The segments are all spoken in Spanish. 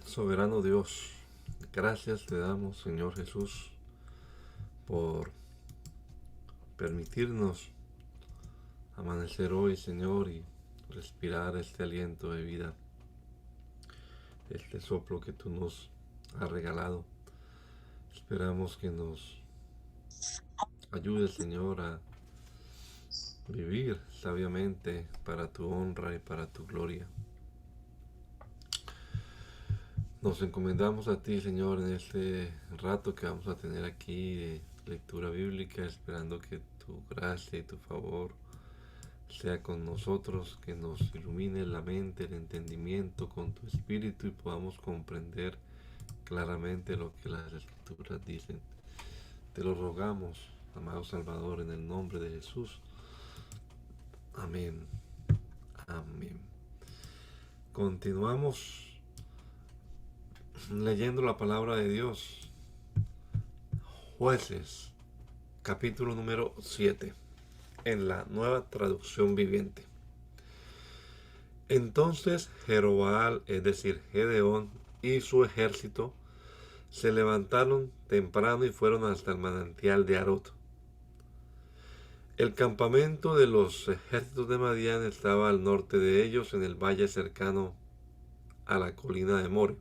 Soberano Dios, gracias te damos, Señor Jesús, por permitirnos amanecer hoy, Señor, y respirar este aliento de vida, este soplo que tú nos has regalado. Esperamos que nos ayudes, Señor, a vivir sabiamente para tu honra y para tu gloria. Nos encomendamos a ti, Señor, en este rato que vamos a tener aquí de lectura bíblica, esperando que tu gracia y tu favor sea con nosotros, que nos ilumine la mente, el entendimiento con tu espíritu y podamos comprender claramente lo que las escrituras dicen. Te lo rogamos, amado Salvador, en el nombre de Jesús. Amén. Amén. Continuamos leyendo la palabra de Dios. Jueces, capítulo número 7, en la Nueva Traducción Viviente. Entonces Jeroboam, es decir, Gedeón, y su ejército se levantaron temprano y fueron hasta el manantial de Arot. El campamento de los ejércitos de Madián estaba al norte de ellos, en el valle cercano a la colina de More.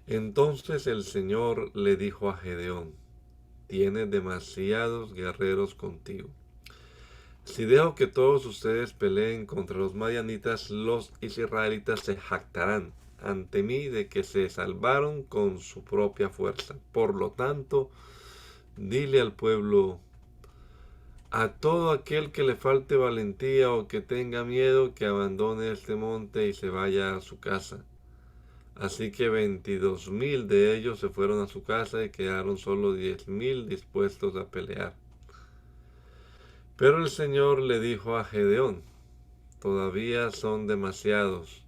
Entonces el Señor le dijo a Gedeón: tienes demasiados guerreros contigo. Si dejo que todos ustedes peleen contra los madianitas, los israelitas se jactarán ante mí de que se salvaron con su propia fuerza. Por lo tanto, dile al pueblo: a todo aquel que le falte valentía o que tenga miedo, que abandone este monte y se vaya a su casa. Así que 22,000 de ellos se fueron a su casa y quedaron solo 10,000 dispuestos a pelear. Pero el Señor le dijo a Gedeón: todavía son demasiados.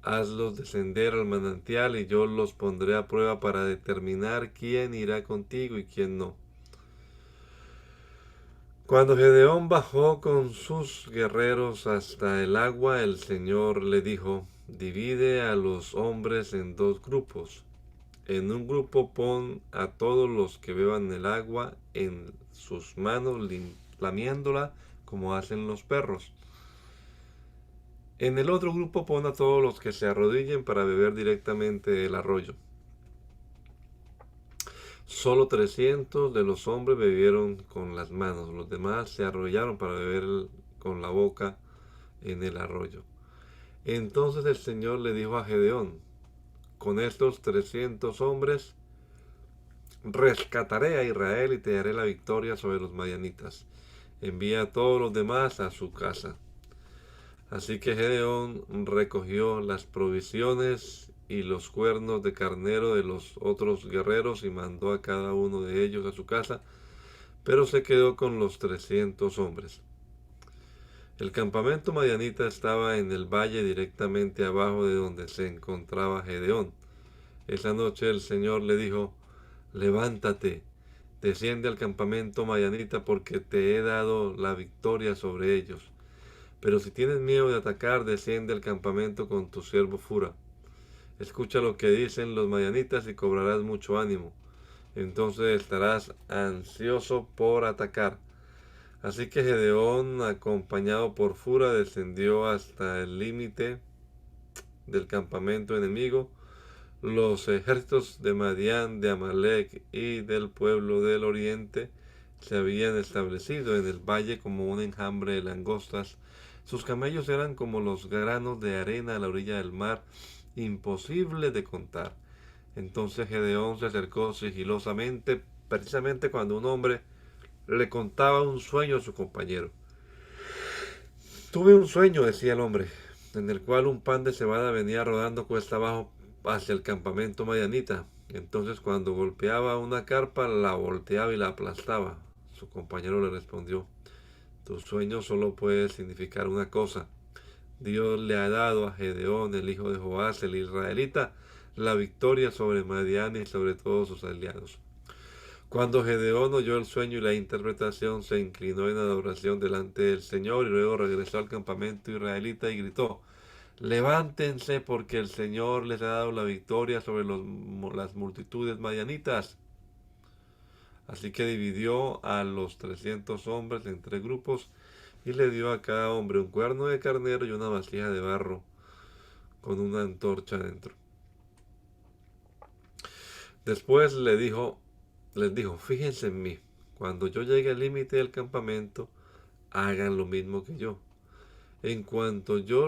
Hazlos descender al manantial y yo los pondré a prueba para determinar quién irá contigo y quién no. Cuando Gedeón bajó con sus guerreros hasta el agua, el Señor le dijo: divide a los hombres en dos grupos. En un grupo pon a todos los que beban el agua en sus manos, lamiéndola como hacen los perros. En el otro grupo pon a todos los que se arrodillen para beber directamente del arroyo. Solo 300 de los hombres bebieron con las manos, los demás se arrodillaron para beber con la boca en el arroyo. Entonces el Señor le dijo a Gedeón: con estos 300 hombres rescataré a Israel y te daré la victoria sobre los madianitas. Envía a todos los demás a su casa. Así que Gedeón recogió las provisiones y los cuernos de carnero de los otros guerreros y mandó a cada uno de ellos a su casa, pero se quedó con los 300 hombres. El campamento madianita estaba en el valle directamente abajo de donde se encontraba Gedeón. Esa noche el Señor le dijo: levántate, desciende al campamento madianita porque te he dado la victoria sobre ellos. Pero si tienes miedo de atacar, desciende al campamento con tu siervo Fura. Escucha lo que dicen los madianitas y cobrarás mucho ánimo. Entonces estarás ansioso por atacar. Así que Gedeón, acompañado por Fura, descendió hasta el límite del campamento enemigo. Los ejércitos de Madián, de Amalek y del pueblo del oriente se habían establecido en el valle como un enjambre de langostas. Sus camellos eran como los granos de arena a la orilla del mar, imposible de contar. Entonces Gedeón se acercó sigilosamente, precisamente cuando un hombre le contaba un sueño a su compañero. Tuve un sueño, decía el hombre, en el cual un pan de cebada venía rodando cuesta abajo hacia el campamento madianita. Entonces cuando golpeaba una carpa, la volteaba y la aplastaba. Su compañero le respondió: tu sueño solo puede significar una cosa. Dios le ha dado a Gedeón, el hijo de Joás, el israelita, la victoria sobre Madián y sobre todos sus aliados. Cuando Gedeón oyó el sueño y la interpretación, se inclinó en adoración delante del Señor y luego regresó al campamento israelita y gritó: levántense porque el Señor les ha dado la victoria sobre las multitudes madianitas. Así que dividió a los 300 hombres en 3 grupos y le dio a cada hombre un cuerno de carnero y una vasija de barro con una antorcha dentro. Después les dijo, fíjense en mí, cuando yo llegue al límite del campamento, hagan lo mismo que yo. En cuanto yo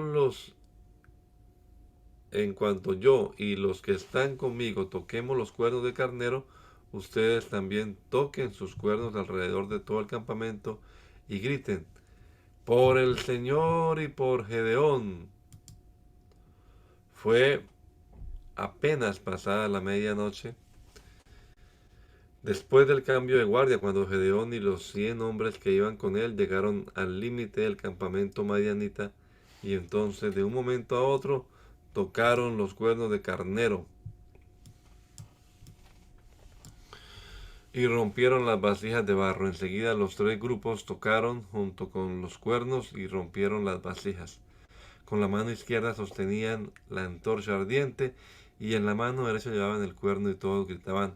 y los que están conmigo toquemos los cuernos de carnero, ustedes también toquen sus cuernos alrededor de todo el campamento y griten, por el Señor y por Gedeón. Fue apenas pasada la medianoche, después del cambio de guardia, cuando Gedeón y los 100 hombres que iban con él llegaron al límite del campamento madianita, y entonces de un momento a otro tocaron los cuernos de carnero y rompieron las vasijas de barro. Enseguida los 3 grupos tocaron junto con los cuernos y rompieron las vasijas. Con la mano izquierda sostenían la antorcha ardiente y en la mano derecha llevaban el cuerno y todos gritaban,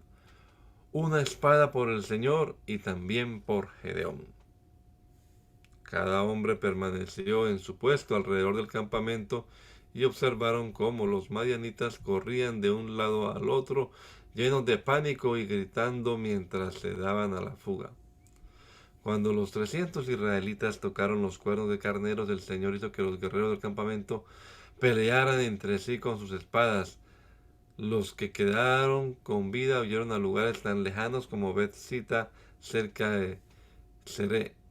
una espada por el Señor y también por Gedeón. Cada hombre permaneció en su puesto alrededor del campamento y observaron cómo los madianitas corrían de un lado al otro, llenos de pánico y gritando mientras se daban a la fuga. Cuando los 300 israelitas tocaron los cuernos de carneros, el Señor hizo que los guerreros del campamento pelearan entre sí con sus espadas. Los que quedaron con vida huyeron a lugares tan lejanos como Bet-Sita, cerca de Cerera,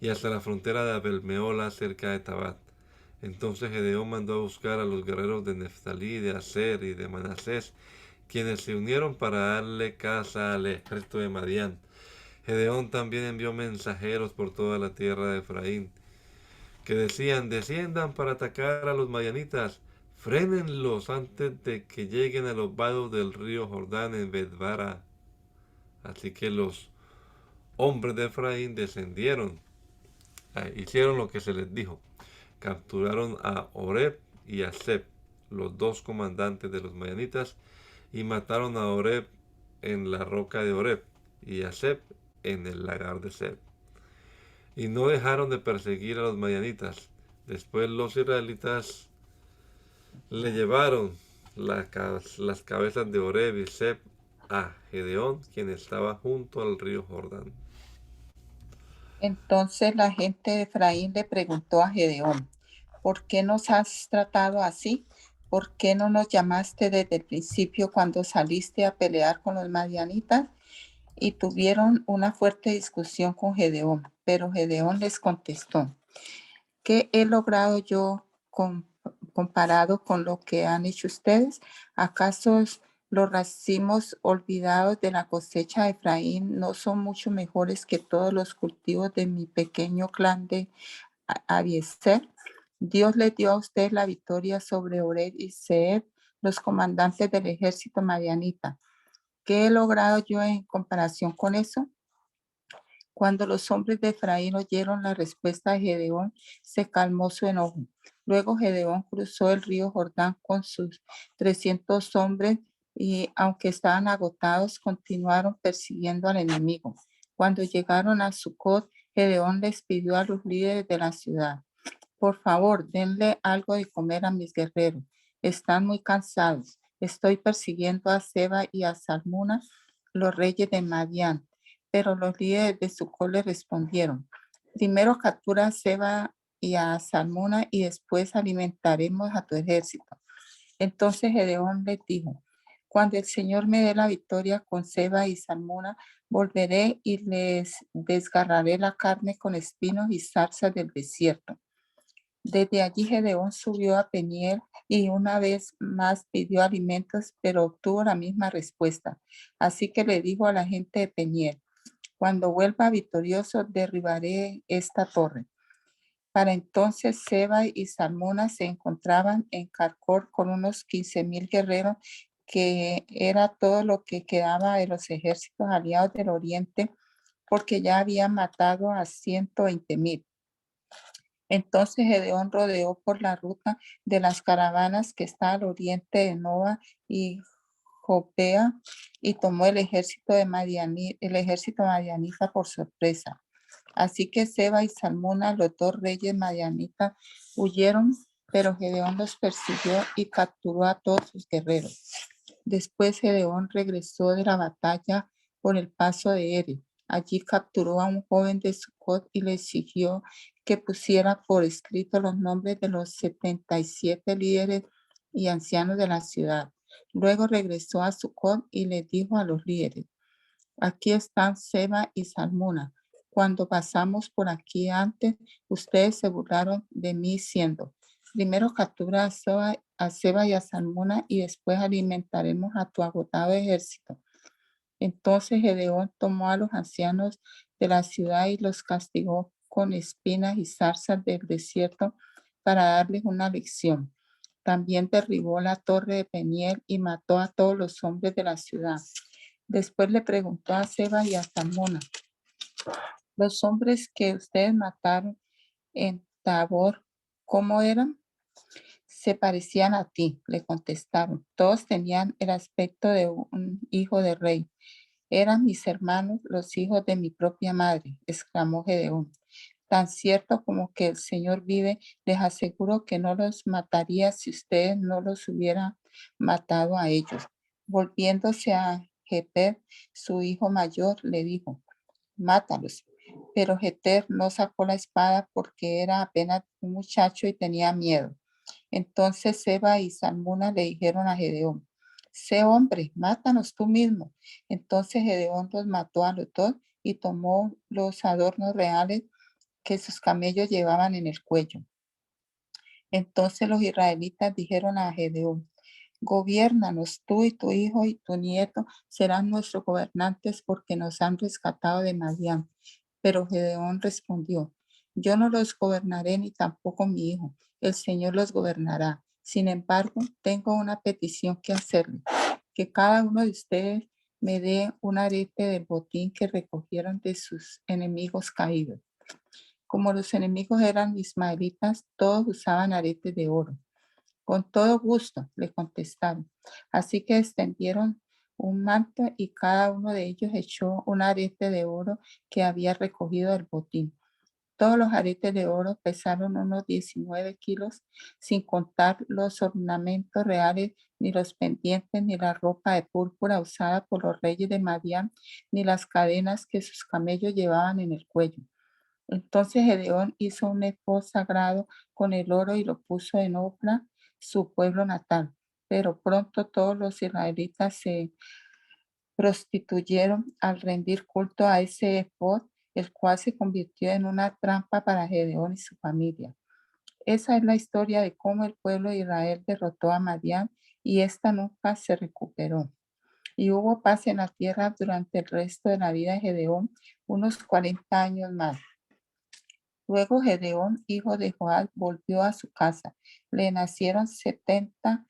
y hasta la frontera de Abel-Meola, cerca de Tabat. Entonces Gedeón mandó a buscar a los guerreros de Neftalí, de Aser y de Manasés, quienes se unieron para darle caza al ejército de Madián. Gedeón también envió mensajeros por toda la tierra de Efraín, que decían, desciendan para atacar a los madianitas, frénenlos antes de que lleguen a los vados del río Jordán en Bedbara. Así que los hombres de Efraín descendieron, hicieron lo que se les dijo, capturaron a Oreb y a Seb, los 2 comandantes de los madianitas, y mataron a Oreb en la roca de Oreb y a Seb en el lagar de Seb. Y no dejaron de perseguir a los madianitas. Después los israelitas le llevaron las cabezas de Oreb y Seb a Gedeón, quien estaba junto al río Jordán. Entonces la gente de Efraín le preguntó a Gedeón, ¿por qué nos has tratado así? ¿Por qué no nos llamaste desde el principio cuando saliste a pelear con los madianitas? Y tuvieron una fuerte discusión con Gedeón, pero Gedeón les contestó, ¿qué he logrado yo comparado con lo que han hecho ustedes? ¿Acaso los racimos olvidados de la cosecha de Efraín no son mucho mejores que todos los cultivos de mi pequeño clan de Abiezer? Dios le dio a usted la victoria sobre Oreb y Zeeb, los comandantes del ejército madianita. ¿Qué he logrado yo en comparación con eso? Cuando los hombres de Efraín oyeron la respuesta de Gedeón, se calmó su enojo. Luego Gedeón cruzó el río Jordán con sus 300 hombres y, aunque estaban agotados, continuaron persiguiendo al enemigo. Cuando llegaron a Sucot, Gedeón les pidió a los líderes de la ciudad, por favor, denle algo de comer a mis guerreros. Están muy cansados. Estoy persiguiendo a Seba y a Salmuna, los reyes de Madián. Pero los líderes de Sucot le respondieron, primero captura a Seba y a Salmuna y después alimentaremos a tu ejército. Entonces Gedeón les dijo, cuando el Señor me dé la victoria con Seba y Salmuna, volveré y les desgarraré la carne con espinos y zarzas del desierto. Desde allí Gedeón subió a Peniel y una vez más pidió alimentos, pero obtuvo la misma respuesta. Así que le dijo a la gente de Peniel, cuando vuelva victorioso derribaré esta torre. Para entonces Seba y Salmuna se encontraban en Carcor con unos 15,000 guerreros, que era todo lo que quedaba de los ejércitos aliados del oriente, porque ya habían matado a 120,000. Entonces Gedeón rodeó por la ruta de las caravanas que está al oriente de Noba y Jopea y tomó el ejército madianita por sorpresa. Así que Seba y Salmuna, los dos reyes madianitas, huyeron, pero Gedeón los persiguió y capturó a todos sus guerreros. Después Gedeón regresó de la batalla por el paso de Ere. Allí capturó a un joven de Sucot y le exigió que pusiera por escrito los nombres de los 77 líderes y ancianos de la ciudad. Luego regresó a Sucot y le dijo a los líderes: aquí están Seba y Salmuna. Cuando pasamos por aquí antes, ustedes se burlaron de mí diciendo: primero captura a Seba y a Salmuna y después alimentaremos a tu agotado ejército. Entonces Gedeón tomó a los ancianos de la ciudad y los castigó con espinas y zarzas del desierto para darles una lección. También derribó la torre de Peniel y mató a todos los hombres de la ciudad. Después le preguntó a Seba y a Salmona: los hombres que ustedes mataron en Tabor, ¿cómo eran? Se parecían a ti, le contestaron. Todos tenían el aspecto de un hijo de rey. Eran mis hermanos, los hijos de mi propia madre, exclamó Gedeón. Tan cierto como que el Señor vive, les aseguro que no los mataría si ustedes no los hubieran matado a ellos. Volviéndose a Jeter, su hijo mayor, le dijo: mátalos. Pero Jeter no sacó la espada porque era apenas un muchacho y tenía miedo. Entonces Seba y Salmuna le dijeron a Gedeón: sé hombre, mátanos tú mismo. Entonces Gedeón los mató a los dos y tomó los adornos reales que sus camellos llevaban en el cuello. Entonces los israelitas dijeron a Gedeón: gobiérnanos, tú y tu hijo y tu nieto serán nuestros gobernantes porque nos han rescatado de Madián. Pero Gedeón respondió: yo no los gobernaré ni tampoco mi hijo, el Señor los gobernará. Sin embargo, tengo una petición que hacerle: que cada uno de ustedes me dé un arete del botín que recogieron de sus enemigos caídos. Como los enemigos eran ismaelitas, todos usaban aretes de oro. Con todo gusto, le contestaron. Así que extendieron un manto y cada uno de ellos echó un arete de oro que había recogido del botín. Todos los aretes de oro pesaron unos 19 kilos, sin contar los ornamentos reales, ni los pendientes, ni la ropa de púrpura usada por los reyes de Madián, ni las cadenas que sus camellos llevaban en el cuello. Entonces Gedeón hizo un efod sagrado con el oro y lo puso en Ofra, su pueblo natal. Pero pronto todos los israelitas se prostituyeron al rendir culto a ese efod, el cual se convirtió en una trampa para Gedeón y su familia. Esa es la historia de cómo el pueblo de Israel derrotó a Madián y esta nunca se recuperó. Y hubo paz en la tierra durante el resto de la vida de Gedeón, unos 40 años más. Luego Gedeón, hijo de Joab, volvió a su casa. Le nacieron 70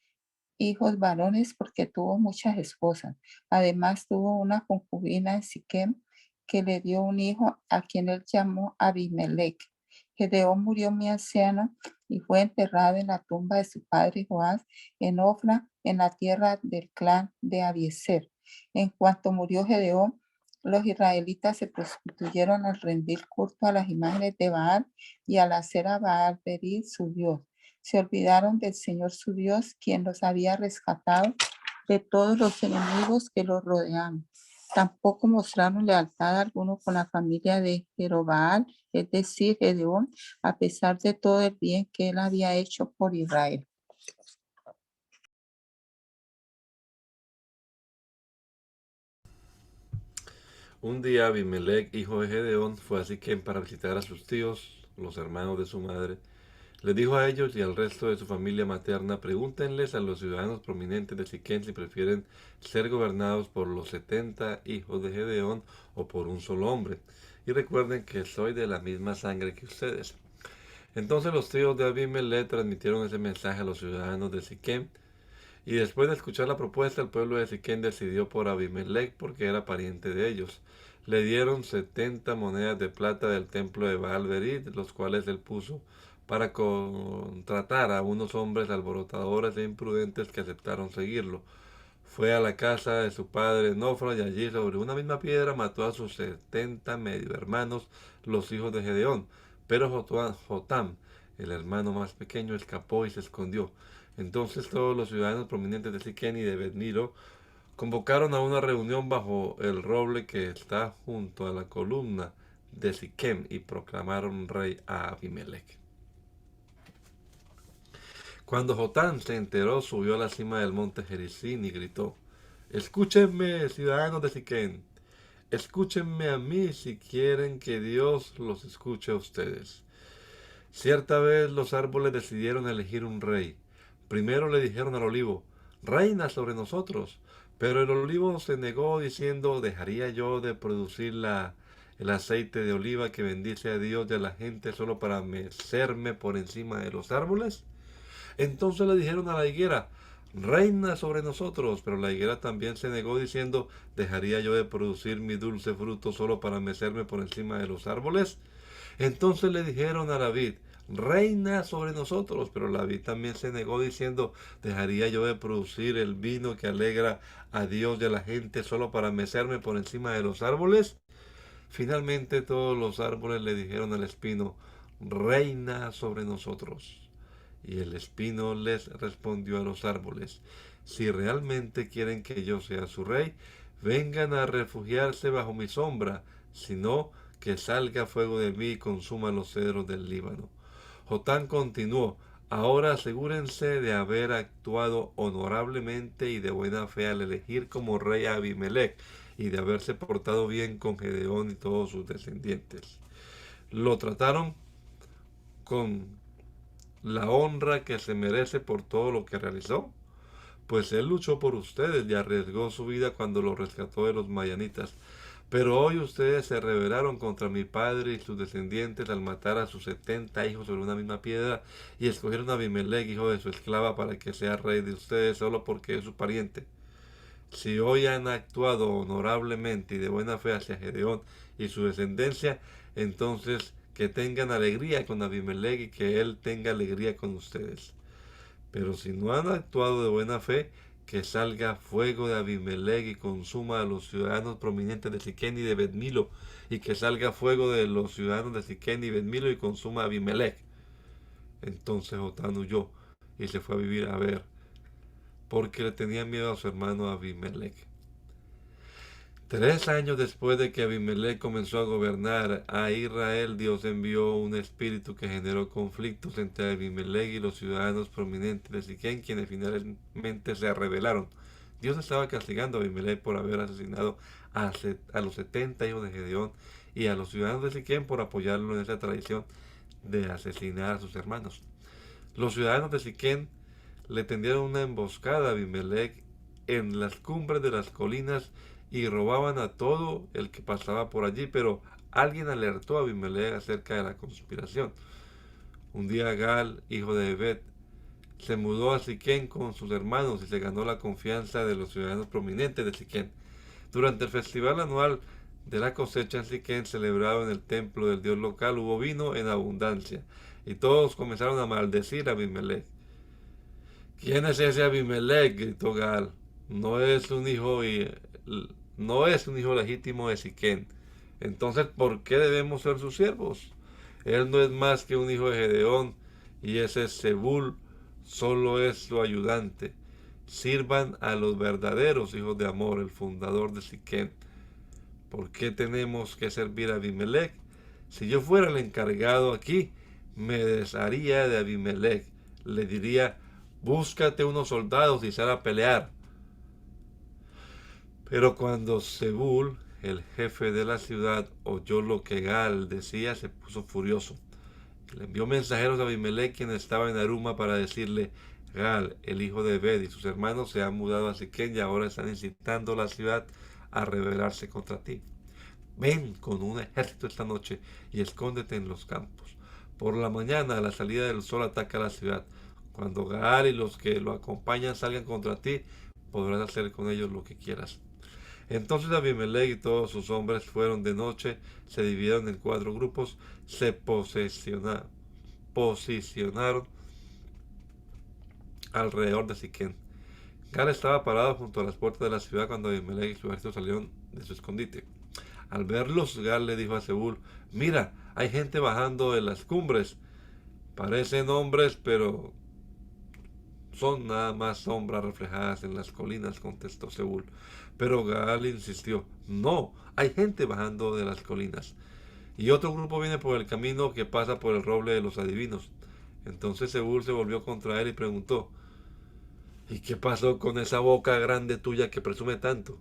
hijos varones porque tuvo muchas esposas. Además tuvo una concubina en Siquem que le dio un hijo a quien él llamó Abimelech. Gedeón murió muy anciano y fue enterrado en la tumba de su padre Joás en Ofra, en la tierra del clan de Abiezer. En cuanto murió Gedeón, los israelitas se prostituyeron al rendir culto a las imágenes de Baal y al hacer a Baal Beril su dios. Se olvidaron del Señor su Dios, quien los había rescatado de todos los enemigos que los rodeaban. Tampoco mostraron lealtad alguno con la familia de Jerobaal, es decir, Gedeón, a pesar de todo el bien que él había hecho por Israel. Un día Abimelech, hijo de Gedeón, fue a Siquem para visitar a sus tíos, los hermanos de su madre. Le dijo a ellos y al resto de su familia materna: pregúntenles a los ciudadanos prominentes de Siquem si prefieren ser gobernados por los 70 hijos de Gedeón o por un solo hombre. Y recuerden que soy de la misma sangre que ustedes. Entonces los tíos de Abimelech transmitieron ese mensaje a los ciudadanos de Siquem. Y después de escuchar la propuesta, el pueblo de Siquem decidió por Abimelech porque era pariente de ellos. le dieron 70 monedas de plata del templo de Baal-Berit, los cuales él puso para contratar a unos hombres alborotadores e imprudentes que aceptaron seguirlo. Fue a la casa de su padre Nofra y allí sobre una misma piedra mató a sus 70 medio hermanos, los hijos de Gedeón. Pero Jotam, el hermano más pequeño, escapó y se escondió. Entonces todos los ciudadanos prominentes de Siquén y de Bet-Milo convocaron a una reunión bajo el roble que está junto a la columna de Siquem y proclamaron rey a Abimelech. Cuando Jotán se enteró, subió a la cima del monte Gerizim y gritó: Escúchenme, ciudadanos de Siquén, escúchenme a mí si quieren que Dios los escuche a ustedes. Cierta vez los árboles decidieron elegir un rey. Primero le dijeron al olivo: reina sobre nosotros. Pero el olivo se negó diciendo: ¿dejaría yo de producir el aceite de oliva que bendice a Dios y a la gente solo para mecerme por encima de los árboles? Entonces le dijeron a la higuera: reina sobre nosotros. Pero la higuera también se negó diciendo: ¿dejaría yo de producir mi dulce fruto solo para mecerme por encima de los árboles? Entonces le dijeron a la vid: reina sobre nosotros. Pero la vid también se negó diciendo: ¿dejaría yo de producir el vino que alegra a Dios y a la gente solo para mecerme por encima de los árboles? Finalmente todos los árboles le dijeron al espino: reina sobre nosotros. Y el espino les respondió a los árboles: si realmente quieren que yo sea su rey, vengan a refugiarse bajo mi sombra, si no, que salga fuego de mí y consuma los cedros del Líbano. Jotán continuó: ahora asegúrense de haber actuado honorablemente y de buena fe al elegir como rey a Abimelech, y de haberse portado bien con Gedeón y todos sus descendientes. Lo trataron con la honra que se merece por todo lo que realizó, pues él luchó por ustedes y arriesgó su vida cuando lo rescató de los madianitas. Pero hoy ustedes se rebelaron contra mi padre y sus descendientes al matar a sus 70 hijos sobre una misma piedra y escogieron a Abimelech, hijo de su esclava, para que sea rey de ustedes solo porque es su pariente. Si hoy han actuado honorablemente y de buena fe hacia Gedeón y su descendencia, entonces que tengan alegría con Abimelech y que él tenga alegría con ustedes. Pero si no han actuado de buena fe, que salga fuego de Abimelech y consuma a los ciudadanos prominentes de Siquén y de Bet-Milo, y que salga fuego de los ciudadanos de Siquén y Bet-Milo y consuma a Abimelech. Entonces Jotán huyó y se fue a vivir a ver, porque le tenía miedo a su hermano Abimelech. 3 años después de que Abimelech comenzó a gobernar a Israel, Dios envió un espíritu que generó conflictos entre Abimelech y los ciudadanos prominentes de Siquén, quienes finalmente se rebelaron. Dios estaba castigando a Abimelech por haber asesinado a los 70 hijos de Gedeón y a los ciudadanos de Siquén por apoyarlo en esa tradición de asesinar a sus hermanos. Los ciudadanos de Siquén le tendieron una emboscada a Abimelech en las cumbres de las colinas y robaban a todo el que pasaba por allí, pero alguien alertó a Abimelech acerca de la conspiración. Un día Gal, hijo de Ebed, se mudó a Siquén con sus hermanos y se ganó la confianza de los ciudadanos prominentes de Siquén. Durante el festival anual de la cosecha en Siquén, celebrado en el templo del dios local, hubo vino en abundancia, y todos comenzaron a maldecir a Abimelech. ¿Quién es ese Abimelech?, gritó Gal. No es un hijo no es un hijo legítimo de Siquén. Entonces, ¿por qué debemos ser sus siervos? Él no es más que un hijo de Gedeón, y ese Zebul solo es su ayudante. Sirvan a los verdaderos hijos de Amor, el fundador de Siquén. ¿Por qué tenemos que servir a Abimelech? Si yo fuera el encargado aquí, me desharía de Abimelech. Le diría: búscate unos soldados y sal a pelear. Pero cuando Zebul, el jefe de la ciudad, oyó lo que Gal decía, se puso furioso. Le envió mensajeros a Abimelech, quien estaba en Aruma, para decirle: Gal, el hijo de Ebed, y sus hermanos se han mudado a Siquén y ahora están incitando a la ciudad a rebelarse contra ti. Ven con un ejército esta noche y escóndete en los campos. Por la mañana, a la salida del sol, ataca la ciudad. Cuando Gaal y los que lo acompañan salgan contra ti, podrás hacer con ellos lo que quieras. Entonces Abimelech y todos sus hombres fueron de noche, se dividieron en 4 grupos, se posicionaron alrededor de Siquén. Gal estaba parado junto a las puertas de la ciudad cuando Abimelech y su ejército salieron de su escondite. Al verlos, Gal le dijo a Zebul: mira, hay gente bajando de las cumbres. Parecen hombres, pero son nada más sombras reflejadas en las colinas, contestó Zebul. Pero Gal insistió: no, hay gente bajando de las colinas. Y otro grupo viene por el camino que pasa por el roble de los adivinos. Entonces Zebul se volvió contra él y preguntó: ¿y qué pasó con esa boca grande tuya que presume tanto?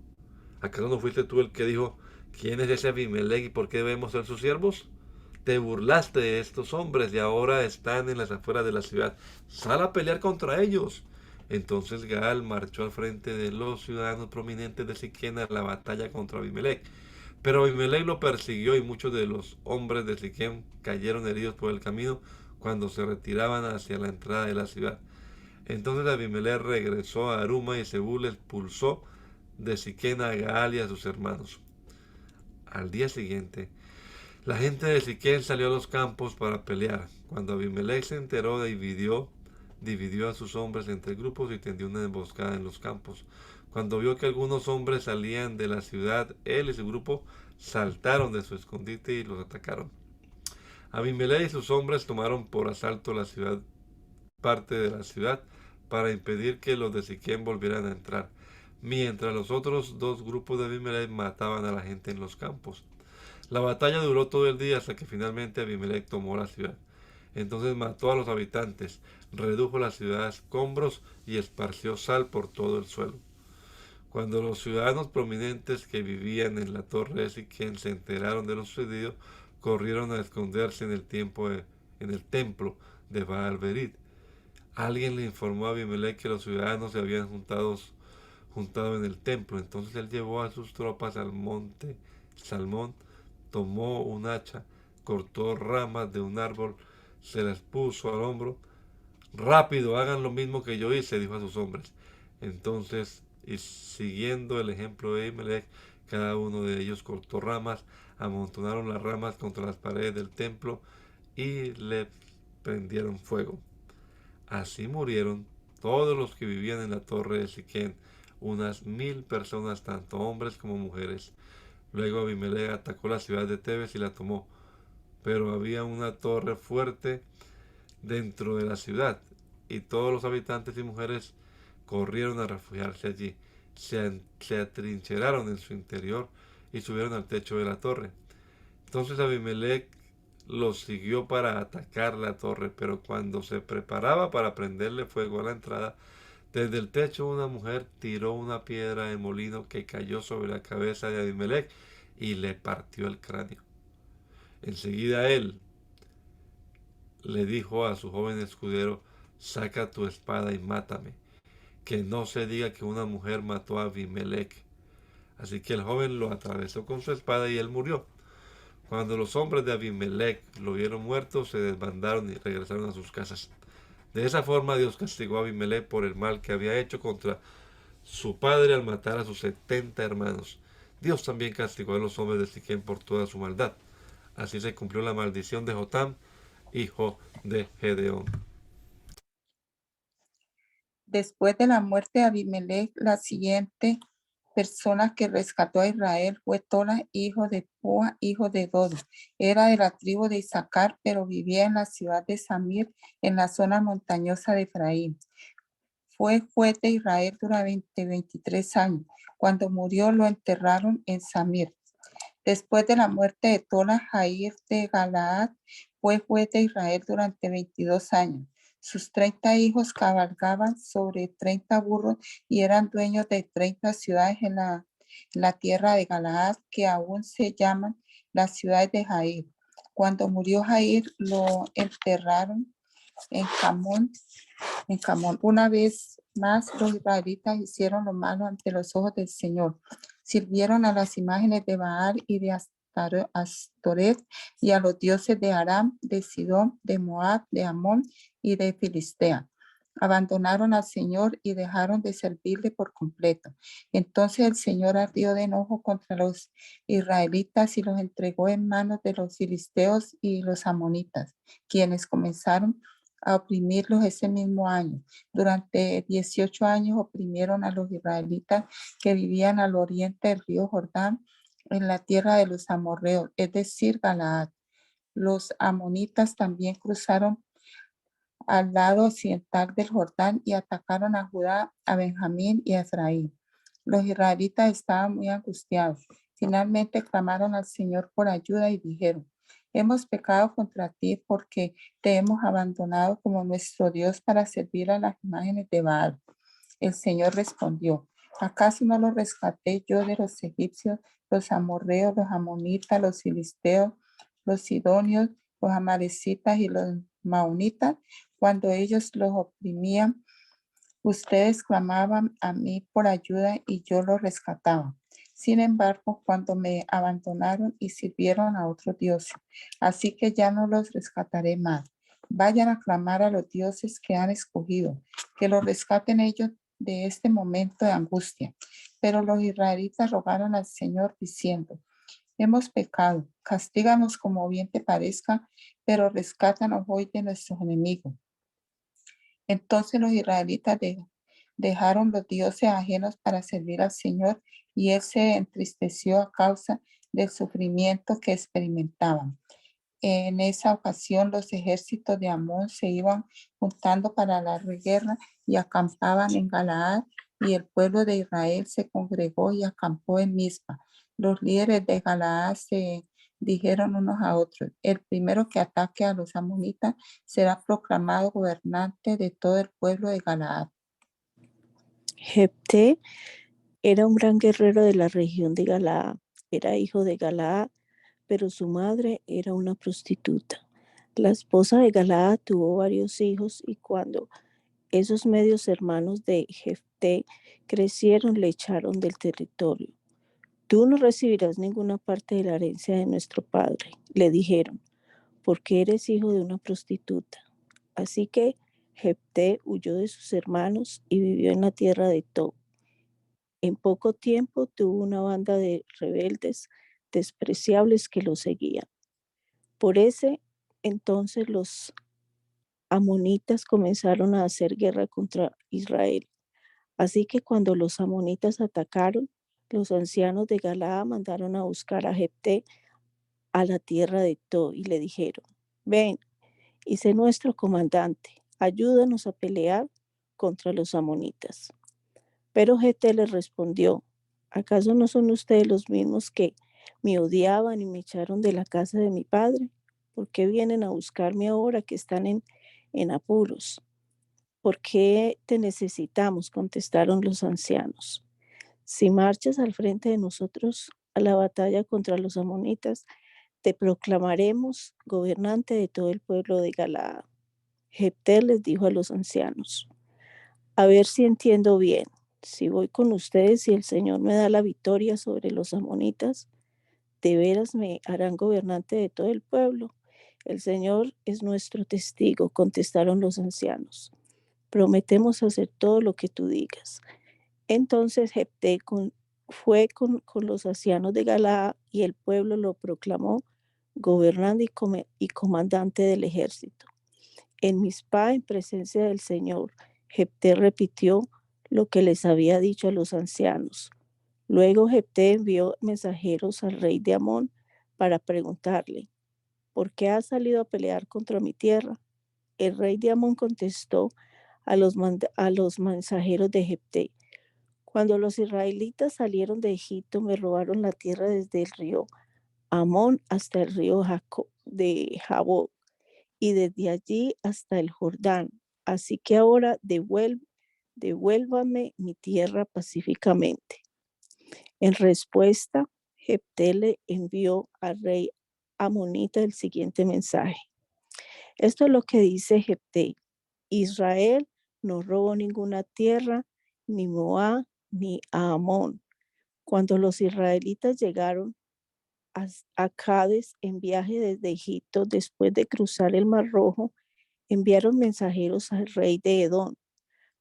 ¿Acaso no fuiste tú el que dijo: quién es ese Abimelech y por qué debemos ser sus siervos? Te burlaste de estos hombres y ahora están en las afueras de la ciudad. Sal a pelear contra ellos. Entonces Gaal marchó al frente de los ciudadanos prominentes de Siquén a la batalla contra Abimelech. Pero Abimelech lo persiguió y muchos de los hombres de Siquén cayeron heridos por el camino cuando se retiraban hacia la entrada de la ciudad. Entonces Abimelech regresó a Aruma y Zebul expulsó de Siquén a Gaal y a sus hermanos. Al día siguiente, la gente de Siquén salió a los campos para pelear. Cuando Abimelech se enteró, dividió a sus hombres entre grupos y tendió una emboscada en los campos. Cuando vio que algunos hombres salían de la ciudad, él y su grupo saltaron de su escondite y los atacaron. Abimelech y sus hombres tomaron por asalto la ciudad, parte de la ciudad, para impedir que los de Siquén volvieran a entrar, mientras los otros 2 grupos de Abimelech mataban a la gente en los campos. La batalla duró todo el día hasta que finalmente Abimelech tomó la ciudad. Entonces mató a los habitantes, redujo la ciudad a escombros y esparció sal por todo el suelo. Cuando los ciudadanos prominentes que vivían en la torre de Siquén se enteraron de lo sucedido, corrieron a esconderse en el templo de Baal-Berit. Alguien le informó a Abimelech que los ciudadanos se habían juntado en el templo. Entonces él llevó a sus tropas al monte Salmón, tomó un hacha, cortó ramas de un árbol, se las puso al hombro. Rápido, hagan lo mismo que yo hice, dijo a sus hombres. Entonces, y siguiendo el ejemplo de Abimelech, cada uno de ellos cortó ramas, amontonaron las ramas contra las paredes del templo y le prendieron fuego. Así murieron todos los que vivían en la torre de Siquén, unas 1000 personas, tanto hombres como mujeres. Luego Abimelech atacó la ciudad de Tebes y la tomó, pero había una torre fuerte dentro de la ciudad, y todos los habitantes y mujeres corrieron a refugiarse allí. Se atrincheraron en su interior y subieron al techo de la torre. Entonces Abimelech los siguió para atacar la torre, pero cuando se preparaba para prenderle fuego a la entrada, desde el techo una mujer tiró una piedra de molino que cayó sobre la cabeza de Abimelech y le partió el cráneo. Enseguida él le dijo a su joven escudero: saca tu espada y mátame, que no se diga que una mujer mató a Abimelech. Así que el joven lo atravesó con su espada y él murió. Cuando los hombres de Abimelech lo vieron muerto, se desbandaron y regresaron a sus casas. De esa forma Dios castigó a Abimelech por el mal que había hecho contra su padre al matar a sus 70 hermanos. Dios también castigó a los hombres de Siquem por toda su maldad. Así se cumplió la maldición de Jotam, hijo de Gedeón. Después de la muerte de Abimelech, la siguiente persona que rescató a Israel fue Tola, hijo de Púa, hijo de Dodo. Era de la tribu de Isaacar, pero vivía en la ciudad de Samir, en la zona montañosa de Efraín. Fue juez de Israel durante 23 años. Cuando murió, lo enterraron en Samir. Después de la muerte de Tola, Jair de Galaad fue juez de Israel durante 22 años. Sus 30 hijos cabalgaban sobre 30 burros y eran dueños de 30 ciudades en la tierra de Galaad, que aún se llaman las ciudades de Jair. Cuando murió Jair, lo enterraron en Camón. Una vez más, los israelitas hicieron lo malo ante los ojos del Señor. Sirvieron a las imágenes de Baal y de Astoret y a los dioses de Aram, de Sidón, de Moab, de Amón y de Filistea. Abandonaron al Señor y dejaron de servirle por completo. Entonces el Señor ardió de enojo contra los israelitas y los entregó en manos de los filisteos y los amonitas, quienes comenzaron a oprimirlos ese mismo año. Durante 18 años oprimieron a los israelitas que vivían al oriente del río Jordán, en la tierra de los amorreos, es decir, Galaad. Los amonitas también cruzaron al lado occidental del Jordán y atacaron a Judá, a Benjamín y a Efraín. Los israelitas estaban muy angustiados. Finalmente clamaron al Señor por ayuda y dijeron: hemos pecado contra ti porque te hemos abandonado como nuestro Dios para servir a las imágenes de Baal. El Señor respondió: ¿acaso no los rescaté yo de los egipcios, los amorreos, los amonitas, los filisteos, los sidonios, los amalecitas y los maonitas? Cuando ellos los oprimían, ustedes clamaban a mí por ayuda y yo los rescataba. Sin embargo, cuando me abandonaron y sirvieron a otros dioses, así que ya no los rescataré más. Vayan a clamar a los dioses que han escogido, que los rescaten ellos de este momento de angustia. Pero los israelitas rogaron al Señor diciendo: hemos pecado, castíganos como bien te parezca, pero rescátanos hoy de nuestros enemigos. Entonces los israelitas dejaron los dioses ajenos para servir al Señor, y él se entristeció a causa del sufrimiento que experimentaban. En esa ocasión los ejércitos de Amón se iban juntando para la guerra y acampaban en Galaad, y el pueblo de Israel se congregó y acampó en Mizpa. Los líderes de Galaad se dijeron unos a otros: el primero que ataque a los amonitas será proclamado gobernante de todo el pueblo de Galaad. Jefté era un gran guerrero de la región de Galaad. Era hijo de Galaad, pero su madre era una prostituta. La esposa de Galaad tuvo varios hijos y cuando esos medios hermanos de Jefté crecieron, le echaron del territorio. Tú no recibirás ninguna parte de la herencia de nuestro padre, le dijeron, porque eres hijo de una prostituta. Así que Jefté huyó de sus hermanos y vivió en la tierra de Tob. En poco tiempo tuvo una banda de rebeldes despreciables que lo seguían. Por ese entonces los amonitas comenzaron a hacer guerra contra Israel. Así que cuando los amonitas atacaron, los ancianos de Galaad mandaron a buscar a Jefté a la tierra de Tob y le dijeron: ven y sé nuestro comandante, ayúdanos a pelear contra los amonitas. Pero Jefté les respondió: ¿acaso no son ustedes los mismos que me odiaban y me echaron de la casa de mi padre? ¿Por qué vienen a buscarme ahora que están en apuros? ¿Por qué te necesitamos?, contestaron los ancianos. Si marchas al frente de nosotros a la batalla contra los amonitas, te proclamaremos gobernante de todo el pueblo de Galaad. Jefté les dijo a los ancianos: a ver si entiendo bien. Si voy con ustedes y el Señor me da la victoria sobre los amonitas, ¿de veras me harán gobernante de todo el pueblo? El Señor es nuestro testigo, contestaron los ancianos. Prometemos hacer todo lo que tú digas. Entonces Jefté fue con los ancianos de Galaad y el pueblo lo proclamó gobernante y comandante del ejército. En Mizpá, en presencia del Señor, Jefté repitió lo que les había dicho a los ancianos. Luego Jefté envió mensajeros al rey de Amón para preguntarle: ¿por qué has salido a pelear contra mi tierra? El rey de Amón contestó a los mensajeros de Jefté: cuando los israelitas salieron de Egipto, me robaron la tierra desde el río Amón hasta el río de Jaboc, y desde allí hasta el Jordán. Así que ahora devuélvame mi tierra pacíficamente. En respuesta, Jefté le envió al rey amonita el siguiente mensaje: esto es lo que dice Jefté: Israel no robó ninguna tierra, ni Moab, ni a Amón. Cuando los israelitas llegaron a Cades en viaje desde Egipto, después de cruzar el Mar Rojo, enviaron mensajeros al rey de Edom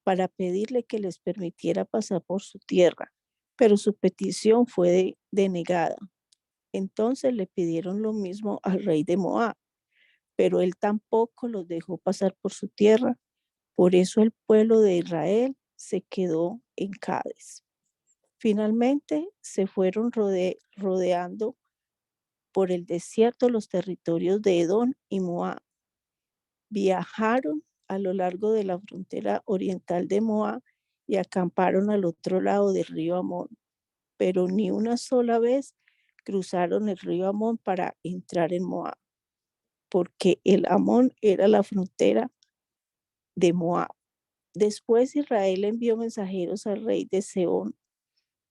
para pedirle que les permitiera pasar por su tierra, pero su petición fue denegada. Entonces le pidieron lo mismo al rey de Moab, pero él tampoco los dejó pasar por su tierra. Por eso el pueblo de Israel se quedó en Cades. Finalmente se fueron rodeando por el desierto los territorios de Edom y Moab. Viajaron a lo largo de la frontera oriental de Moab y acamparon al otro lado del río Amón, pero ni una sola vez cruzaron el río Amón para entrar en Moab, porque el Amón era la frontera de Moab. Después Israel envió mensajeros al rey de Sehón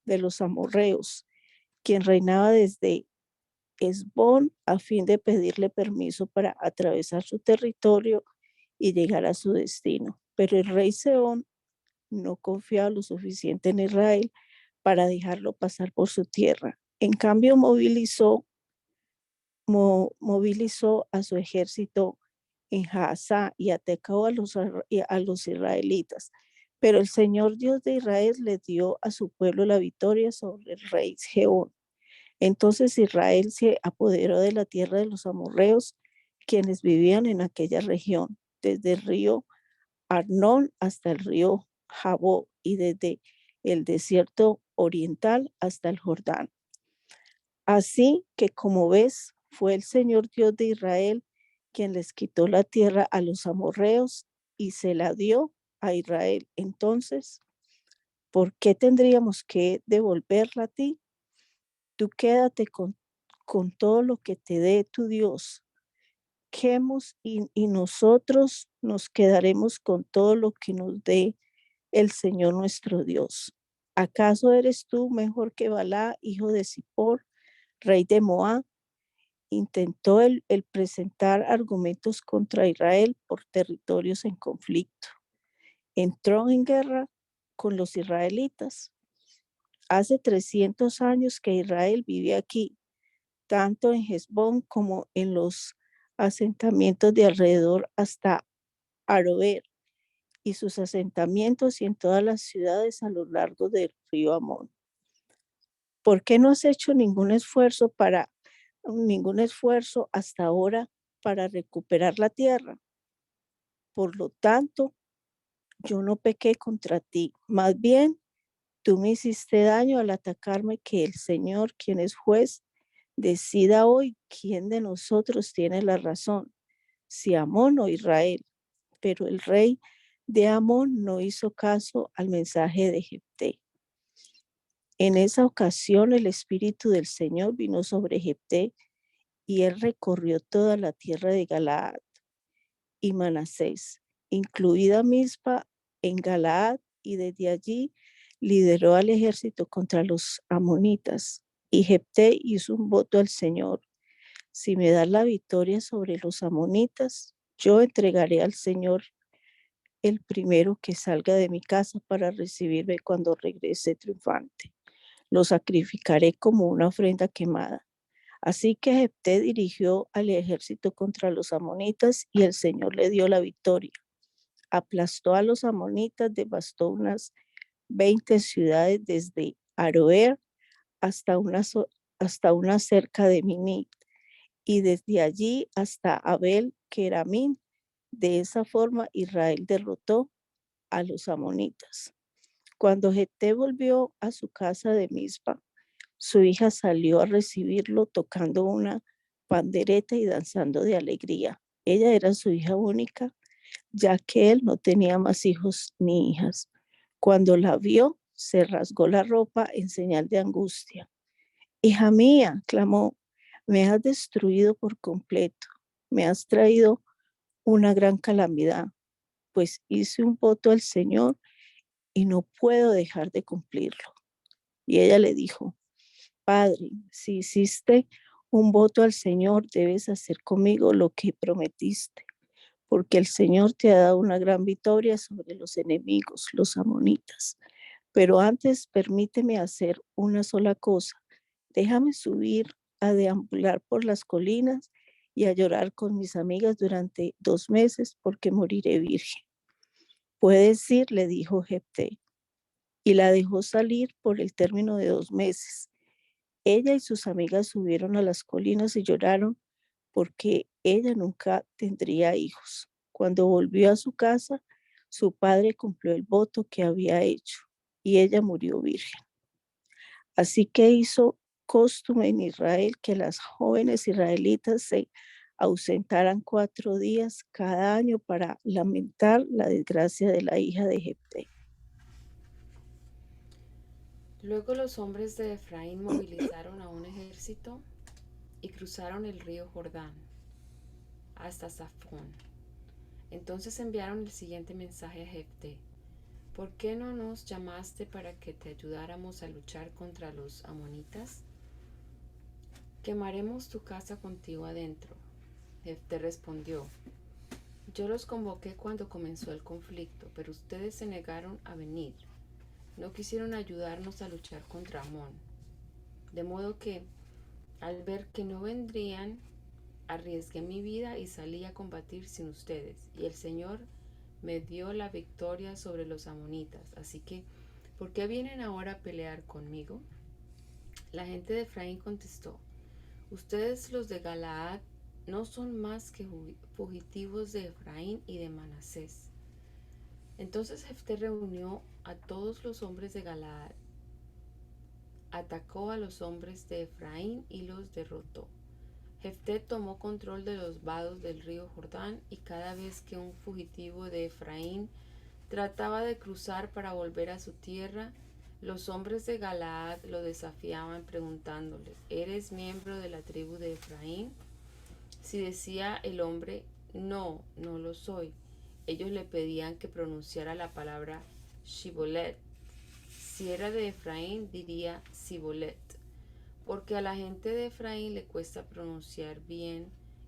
de los amorreos, quien reinaba desde Hesbón, a fin de pedirle permiso para atravesar su territorio y llegar a su destino. Pero el rey Sehón no confiaba lo suficiente en Israel para dejarlo pasar por su tierra. En cambio, movilizó a su ejército en Jaazá y atacó a los israelitas. Pero el Señor Dios de Israel le dio a su pueblo la victoria sobre el rey Sehón. Entonces Israel se apoderó de la tierra de los amorreos, quienes vivían en aquella región, desde el río Arnón hasta el río Jabó y desde el desierto oriental hasta el Jordán. Así que, como ves, fue el Señor Dios de Israel quien les quitó la tierra a los amorreos y se la dio a Israel. Entonces, ¿por qué tendríamos que devolverla a ti? Tú quédate con todo lo que te dé tu Dios. Quemos y nosotros nos quedaremos con todo lo que nos dé el Señor nuestro Dios. ¿Acaso eres tú mejor que Balá, hijo de Zippor, rey de Moab? Intentó el presentar argumentos contra Israel por territorios en conflicto. Entró en guerra con los israelitas. Hace 300 años que Israel vive aquí, tanto en Hesbón como en los asentamientos de alrededor hasta Aroer y sus asentamientos y en todas las ciudades a lo largo del río Amón. ¿Por qué no has hecho ningún esfuerzo hasta ahora para recuperar la tierra? Por lo tanto, yo no pequé contra ti, más bien tú me hiciste daño al atacarme. Que el Señor, quien es juez, decida hoy quién de nosotros tiene la razón, si Amón o Israel. Pero el rey de Amón no hizo caso al mensaje de Jefté. En esa ocasión el Espíritu del Señor vino sobre Jefté y él recorrió toda la tierra de Galaad y Manasés, incluida Mizpa en Galaad, y desde allí lideró al ejército contra los amonitas. Y Jefté hizo un voto al Señor: si me das la victoria sobre los amonitas, yo entregaré al Señor el primero que salga de mi casa para recibirme cuando regrese triunfante. Lo sacrificaré como una ofrenda quemada. Así que Jefté dirigió al ejército contra los amonitas y el Señor le dio la victoria. Aplastó a los amonitas, devastó unas 20 ciudades desde Aroer hasta una cerca de Minit y desde allí hasta Abel Keramín. De esa forma Israel derrotó a los amonitas. Cuando Jefté volvió a su casa de Mizpa, su hija salió a recibirlo tocando una pandereta y danzando de alegría. Ella era su hija única, ya que él no tenía más hijos ni hijas. Cuando la vio, se rasgó la ropa en señal de angustia. Hija mía, clamó, me has destruido por completo, me has traído una gran calamidad, pues hice un voto al Señor y no puedo dejar de cumplirlo. Y ella le dijo: Padre, si hiciste un voto al Señor, debes hacer conmigo lo que prometiste, porque el Señor te ha dado una gran victoria sobre los enemigos, los amonitas. Pero antes permíteme hacer una sola cosa. Déjame subir a deambular por las colinas y a llorar con mis amigas durante 2 meses, porque moriré virgen. Puedes ir, le dijo Jefté, y la dejó salir por el término de 2 meses. Ella y sus amigas subieron a las colinas y lloraron porque ella nunca tendría hijos. Cuando volvió a su casa, su padre cumplió el voto que había hecho y ella murió virgen. Así que hizo costumbre en Israel que las jóvenes israelitas se ausentaran 4 días cada año para lamentar la desgracia de la hija de Jefté. Luego los hombres de Efraín movilizaron a un ejército y cruzaron el río Jordán hasta Zafón. Entonces enviaron el siguiente mensaje a Jefté: ¿Por qué no nos llamaste para que te ayudáramos a luchar contra los amonitas? Quemaremos tu casa contigo adentro. Jefté respondió: Yo los convoqué cuando comenzó el conflicto, pero ustedes se negaron a venir. No quisieron ayudarnos a luchar contra Amón. De modo que, al ver que no vendrían, arriesgué mi vida y salí a combatir sin ustedes. Y el Señor me dio la victoria sobre los amonitas. Así que, ¿por qué vienen ahora a pelear conmigo? La gente de Efraín contestó: Ustedes, los de Galaad, no son más que fugitivos de Efraín y de Manasés. Entonces Jefté reunió a todos los hombres de Galaad, atacó a los hombres de Efraín y los derrotó. Jefté tomó control de los vados del río Jordán, y cada vez que un fugitivo de Efraín trataba de cruzar para volver a su tierra, los hombres de Galaad lo desafiaban preguntándole: ¿Eres miembro de la tribu de Efraín? Si decía el hombre: No, no lo soy, ellos le pedían que pronunciara la palabra Shibolet. Si era de Efraín, diría Sibolet, porque a la gente de Efraín le cuesta pronunciar bien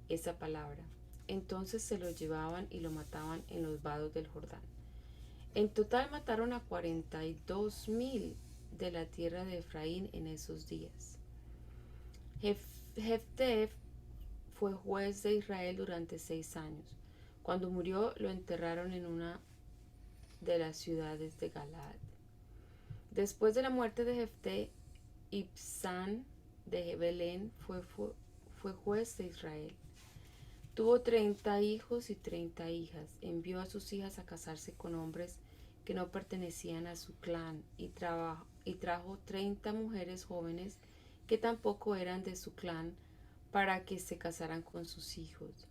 esa palabra. Entonces se lo llevaban y lo mataban en los vados del Jordán. En total mataron a 42,000 de la tierra de Efraín en esos días. Jefté fue juez de Israel durante 6 años. Cuando murió, lo enterraron en una de las ciudades de Galaad. Después de la muerte de Jefté, Ibzán de Belén fue juez de Israel. Tuvo 30 hijos y 30 hijas. Envió a sus hijas a casarse con hombres que no pertenecían a su clan y trajo 30 mujeres jóvenes que tampoco eran de su clan para que se casaran con sus hijos.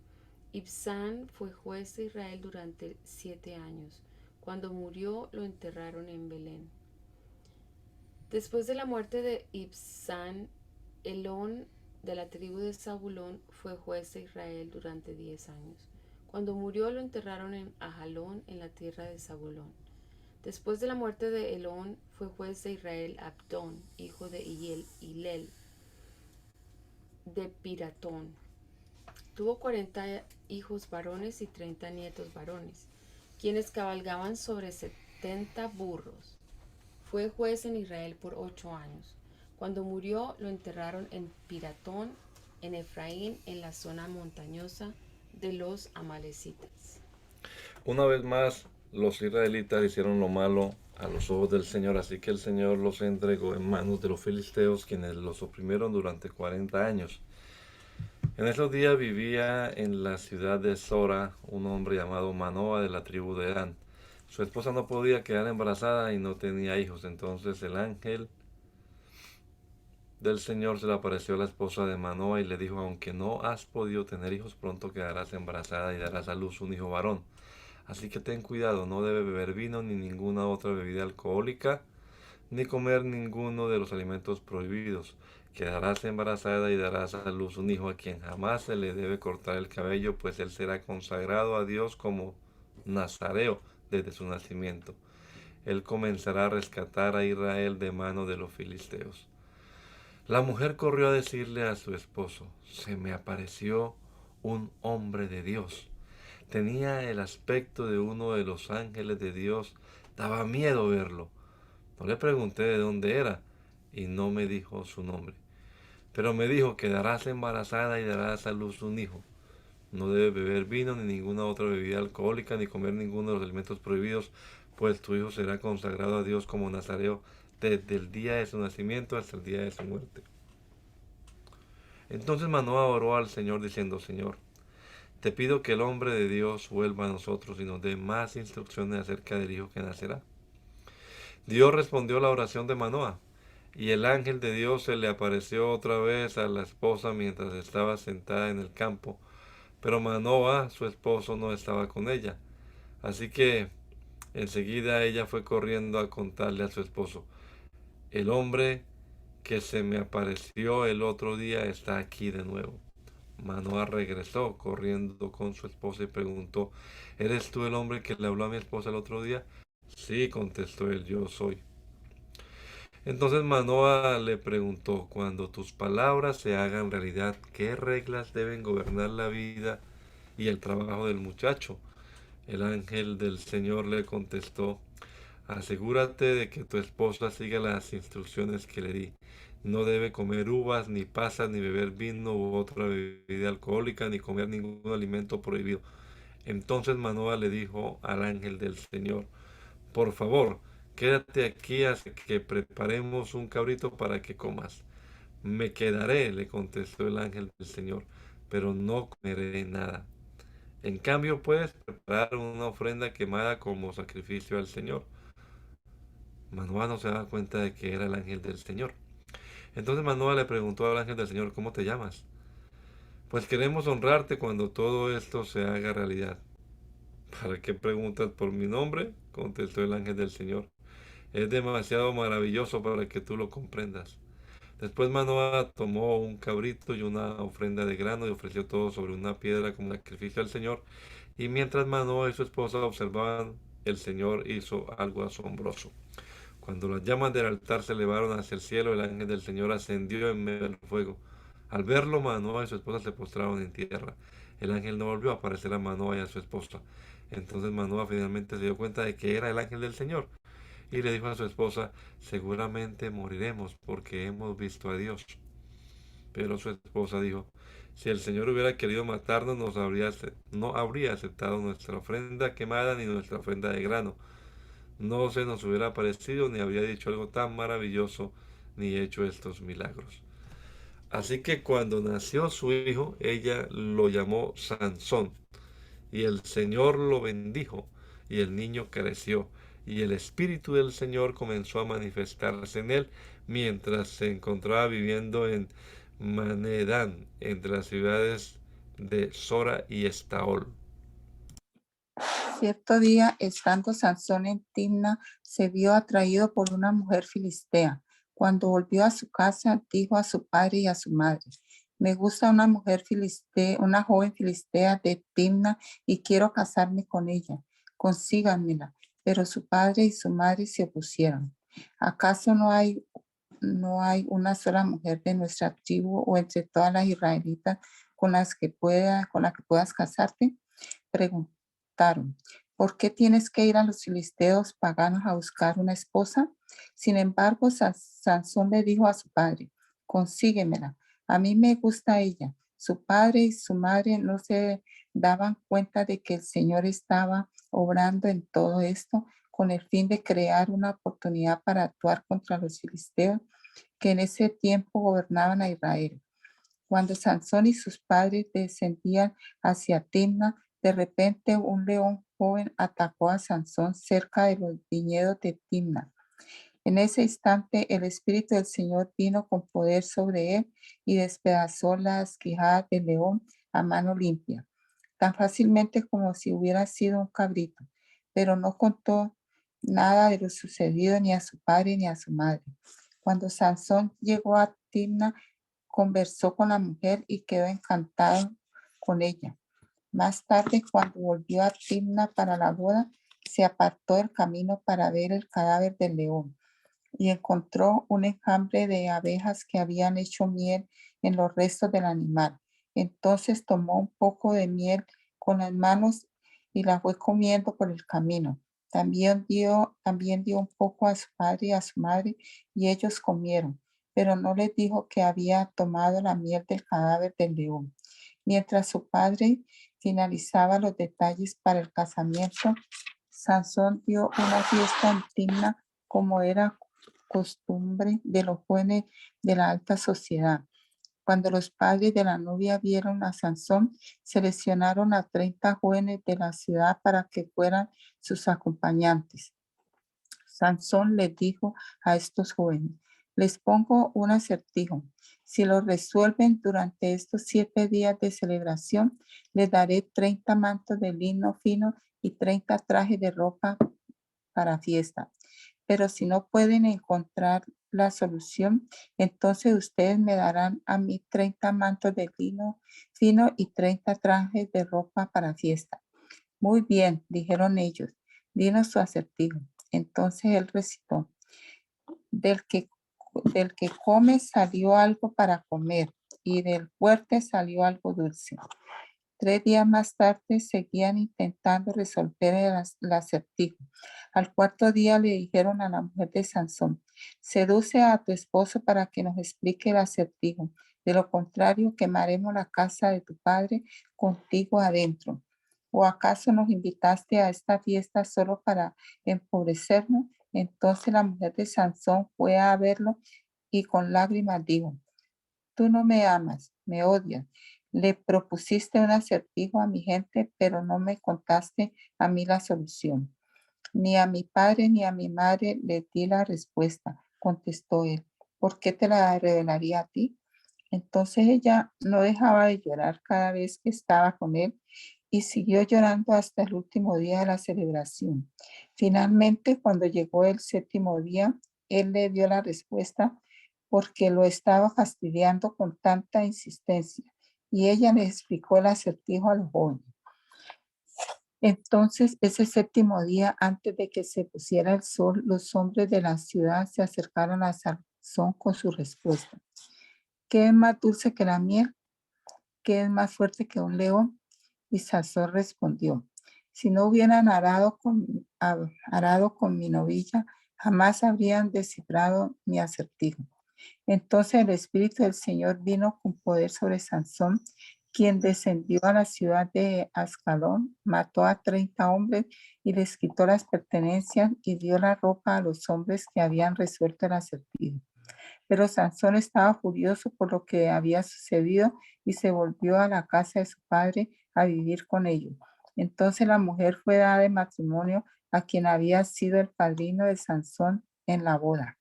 Ibzán fue juez de Israel durante 7 años. Cuando murió, lo enterraron en Belén. Después de la muerte de Ibzán, Elón de la tribu de Zabulón fue juez de Israel durante 10 años. Cuando murió, lo enterraron en Ajalón, en la tierra de Zabulón. Después de la muerte de Elón, fue juez de Israel Abdón, hijo de Hilel, de Piratón. Tuvo 40 hijos varones y 30 nietos varones, quienes cabalgaban sobre 70 burros. Fue juez en Israel por 8 años. Cuando murió, lo enterraron en Piratón, en Efraín, en la zona montañosa de los amalecitas. Una vez más, los israelitas hicieron lo malo a los ojos del Señor, así que el Señor los entregó en manos de los filisteos, quienes los oprimieron durante 40 años. En esos días vivía en la ciudad de Sora un hombre llamado Manoa de la tribu de Dan. Su esposa no podía quedar embarazada y no tenía hijos. Entonces el ángel del Señor se le apareció a la esposa de Manoa y le dijo: aunque no has podido tener hijos, pronto quedarás embarazada y darás a luz un hijo varón. Así que ten cuidado, no debe beber vino ni ninguna otra bebida alcohólica, ni comer ninguno de los alimentos prohibidos. Quedarás embarazada y darás a luz un hijo a quien jamás se le debe cortar el cabello, pues él será consagrado a Dios como nazareo desde su nacimiento. Él comenzará a rescatar a Israel de mano de los filisteos. La mujer corrió a decirle a su esposo: se me apareció un hombre de Dios. Tenía el aspecto de uno de los ángeles de Dios. Daba miedo verlo. No le pregunté de dónde era y no me dijo su nombre. Pero me dijo: quedarás embarazada y darás a luz un hijo. No debes beber vino ni ninguna otra bebida alcohólica, ni comer ninguno de los alimentos prohibidos, pues tu hijo será consagrado a Dios como nazareo desde el día de su nacimiento hasta el día de su muerte. Entonces Manoah oró al Señor diciendo: Señor, te pido que el hombre de Dios vuelva a nosotros y nos dé más instrucciones acerca del hijo que nacerá. Dios respondió la oración de Manoah, y el ángel de Dios se le apareció otra vez a la esposa mientras estaba sentada en el campo, pero Manoah, su esposo, no estaba con ella. Así que enseguida ella fue corriendo a contarle a su esposo: el hombre que se me apareció el otro día está aquí de nuevo. Manoah regresó corriendo con su esposa y preguntó: ¿Eres tú el hombre que le habló a mi esposa el otro día? Sí, contestó él, yo soy. Entonces Manoah le preguntó: cuando tus palabras se hagan realidad, ¿qué reglas deben gobernar la vida y el trabajo del muchacho? El ángel del Señor le contestó: asegúrate de que tu esposa siga las instrucciones que le di. No debe comer uvas, ni pasas, ni beber vino u otra bebida alcohólica, ni comer ningún alimento prohibido. Entonces Manoah le dijo al ángel del Señor: por favor, quédate aquí hasta que preparemos un cabrito para que comas. Me quedaré, le contestó el ángel del Señor, pero no comeré nada. En cambio, puedes preparar una ofrenda quemada como sacrificio al Señor. Manoah no se daba cuenta de que era el ángel del Señor. Entonces Manoah le preguntó al ángel del Señor: ¿cómo te llamas? Pues queremos honrarte cuando todo esto se haga realidad. ¿Para qué preguntas por mi nombre? Contestó el ángel del Señor. Es demasiado maravilloso para que tú lo comprendas. Después Manoah tomó un cabrito y una ofrenda de grano y ofreció todo sobre una piedra como sacrificio al Señor. Y mientras Manoah y su esposa observaban, el Señor hizo algo asombroso. Cuando las llamas del altar se elevaron hacia el cielo, el ángel del Señor ascendió en medio del fuego. Al verlo, Manoah y su esposa se postraron en tierra. El ángel no volvió a aparecer a Manoah y a su esposa. Entonces Manoah finalmente se dio cuenta de que era el ángel del Señor y le dijo a su esposa: seguramente moriremos porque hemos visto a Dios. Pero su esposa dijo: si el Señor hubiera querido matarnos, no habría aceptado nuestra ofrenda quemada ni nuestra ofrenda de grano. No se nos hubiera aparecido ni habría dicho algo tan maravilloso ni hecho estos milagros. Así que cuando nació su hijo, ella lo llamó Sansón, y el Señor lo bendijo, y el niño creció, y el Espíritu del Señor comenzó a manifestarse en él mientras se encontraba viviendo en Manedán, entre las ciudades de Sora y Estaol. Cierto día, estando Sansón en Timna, se vio atraído por una mujer filistea. Cuando volvió a su casa, dijo a su padre y a su madre: me gusta una mujer filistea, una joven filistea de Timna, y quiero casarme con ella. Consíganmela. Pero su padre y su madre se opusieron. ¿Acaso no hay una sola mujer de nuestra tribu o entre todas las israelitas con la que puedas casarte? Preguntaron: ¿por qué tienes que ir a los filisteos paganos a buscar una esposa? Sin embargo, Sansón le dijo a su padre: consíguemela, a mí me gusta ella. Su padre y su madre no se daban cuenta de que el Señor estaba obrando en todo esto con el fin de crear una oportunidad para actuar contra los filisteos que en ese tiempo gobernaban a Israel. Cuando Sansón y sus padres descendían hacia Timna, de repente un león joven atacó a Sansón cerca de los viñedos de Timna. En ese instante el Espíritu del Señor vino con poder sobre él y despedazó las quijadas del león a mano limpia, tan fácilmente como si hubiera sido un cabrito, pero no contó nada de lo sucedido ni a su padre ni a su madre. Cuando Sansón llegó a Timna, conversó con la mujer y quedó encantado con ella. Más tarde, cuando volvió a Timna para la boda, se apartó del camino para ver el cadáver del león y encontró un enjambre de abejas que habían hecho miel en los restos del animal. Entonces tomó un poco de miel con las manos y la fue comiendo por el camino. También dio un poco a su padre y a su madre, y ellos comieron, pero no les dijo que había tomado la miel del cadáver del león. Mientras su padre finalizaba los detalles para el casamiento, Sansón dio una fiesta en Timna como era costumbre de los jóvenes de la alta sociedad. Cuando los padres de la novia vieron a Sansón, seleccionaron a 30 jóvenes de la ciudad para que fueran sus acompañantes. Sansón les dijo a estos jóvenes: les pongo un acertijo. Si lo resuelven durante estos 7 días de celebración, les daré 30 mantos de lino fino y 30 trajes de ropa para fiesta. Pero si no pueden encontrar la solución, entonces ustedes me darán a mí 30 mantos de lino fino y 30 trajes de ropa para fiesta. Muy bien, dijeron ellos, dinos su acertijo. Entonces él recitó: del que, del que come salió algo para comer, y del fuerte salió algo dulce. 3 días más tarde seguían intentando resolver el acertijo. Al cuarto día le dijeron a la mujer de Sansón: seduce a tu esposo para que nos explique el acertijo. De lo contrario, quemaremos la casa de tu padre contigo adentro. ¿O acaso nos invitaste a esta fiesta solo para empobrecernos? Entonces la mujer de Sansón fue a verlo y con lágrimas dijo: tú no me amas, me odias. Le propusiste un acertijo a mi gente, pero no me contaste a mí la solución. Ni a mi padre ni a mi madre le di la respuesta, contestó él. ¿Por qué te la revelaría a ti? Entonces ella no dejaba de llorar cada vez que estaba con él y siguió llorando hasta el último día de la celebración. Finalmente, cuando llegó el 7º día, él le dio la respuesta porque lo estaba fastidiando con tanta insistencia, y ella le explicó el acertijo a los jóvenes. Entonces, ese 7º día, antes de que se pusiera el sol, los hombres de la ciudad se acercaron a Sansón con su respuesta. ¿Qué es más dulce que la miel? ¿Qué es más fuerte que un león? Y Sansón respondió: si no hubieran arado con mi novilla, jamás habrían descifrado mi acertijo. Entonces el Espíritu del Señor vino con poder sobre Sansón, quien descendió a la ciudad de Ascalón, mató a 30 hombres y les quitó las pertenencias y dio la ropa a los hombres que habían resuelto el acertijo. Pero Sansón estaba furioso por lo que había sucedido y se volvió a la casa de su padre a vivir con ellos. Entonces la mujer fue dada de matrimonio a quien había sido el padrino de Sansón en la boda.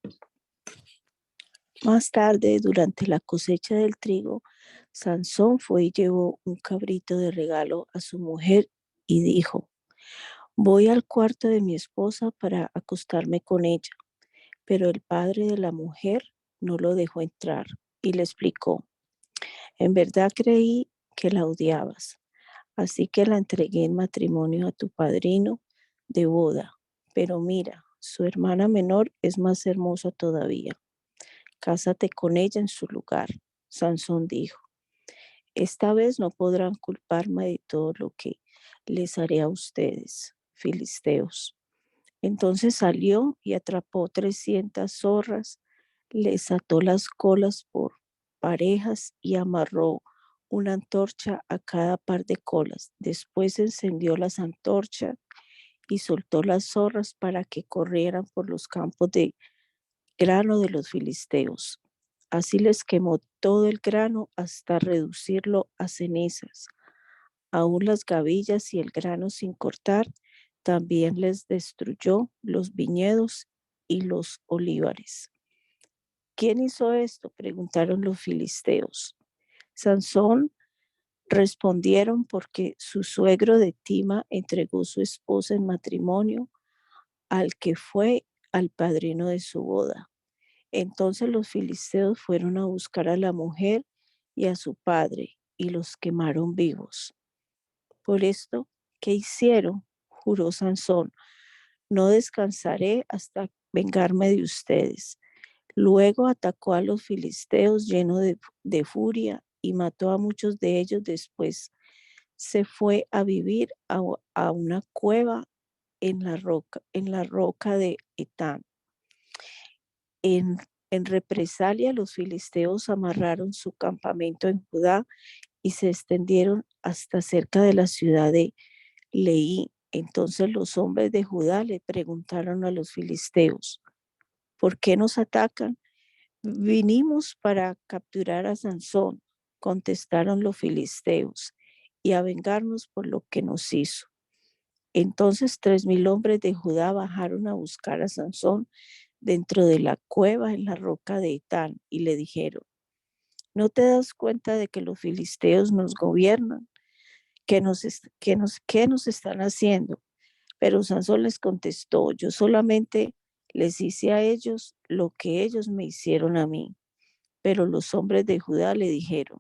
Más tarde, durante la cosecha del trigo, Sansón fue y llevó un cabrito de regalo a su mujer y dijo: voy al cuarto de mi esposa para acostarme con ella. Pero el padre de la mujer no lo dejó entrar y le explicó: en verdad creí que la odiabas, así que la entregué en matrimonio a tu padrino de boda. Pero mira, su hermana menor es más hermosa todavía. Cásate con ella en su lugar. Sansón dijo: esta vez no podrán culparme de todo lo que les haré a ustedes, filisteos. Entonces salió y atrapó 300 zorras, les ató las colas por parejas y amarró una antorcha a cada par de colas. Después encendió las antorchas y soltó las zorras para que corrieran por los campos de grano de los filisteos. Así les quemó todo el grano hasta reducirlo a cenizas. Aún las gavillas y el grano sin cortar, también les destruyó los viñedos y los olivares. ¿Quién hizo esto?, preguntaron los filisteos. Sansón respondieron: porque su suegro de Tima entregó su esposa en matrimonio al que fue al padrino de su boda. Entonces los filisteos fueron a buscar a la mujer y a su padre y los quemaron vivos. Por esto, ¿qué hicieron?, juró Sansón: no descansaré hasta vengarme de ustedes. Luego atacó a los filisteos lleno de furia y mató a muchos de ellos. Después se fue a vivir a una cueva en la roca de Etán. En represalia, los filisteos amarraron su campamento en Judá y se extendieron hasta cerca de la ciudad de Leí. Entonces los hombres de Judá le preguntaron a los filisteos, ¿por qué nos atacan? Vinimos para capturar a Sansón, contestaron los filisteos, y a vengarnos por lo que nos hizo. Entonces 3,000 hombres de Judá bajaron a buscar a Sansón dentro de la cueva en la roca de Etán y le dijeron, ¿no te das cuenta de que los filisteos nos gobiernan? ¿Qué nos están haciendo? Pero Sansón les contestó, yo solamente les hice a ellos lo que ellos me hicieron a mí. Pero los hombres de Judá le dijeron,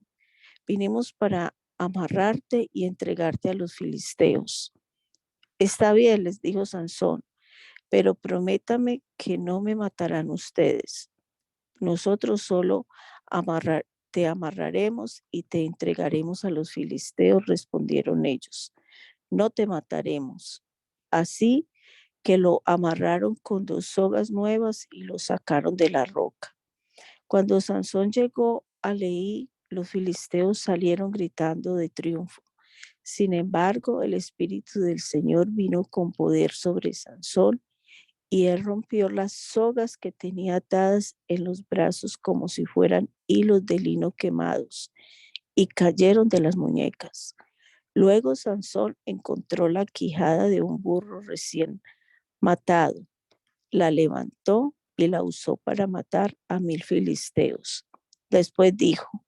vinimos para amarrarte y entregarte a los filisteos. Está bien, les dijo Sansón, pero prométame que no me matarán ustedes. Nosotros solo te amarraremos y te entregaremos a los filisteos, respondieron ellos. No te mataremos. Así que lo amarraron con 2 sogas nuevas y lo sacaron de la roca. Cuando Sansón llegó a Leí, los filisteos salieron gritando de triunfo. Sin embargo, el Espíritu del Señor vino con poder sobre Sansón y él rompió las sogas que tenía atadas en los brazos como si fueran hilos de lino quemados y cayeron de las muñecas. Luego Sansón encontró la quijada de un burro recién matado, la levantó y la usó para matar a 1,000 filisteos. Después dijo,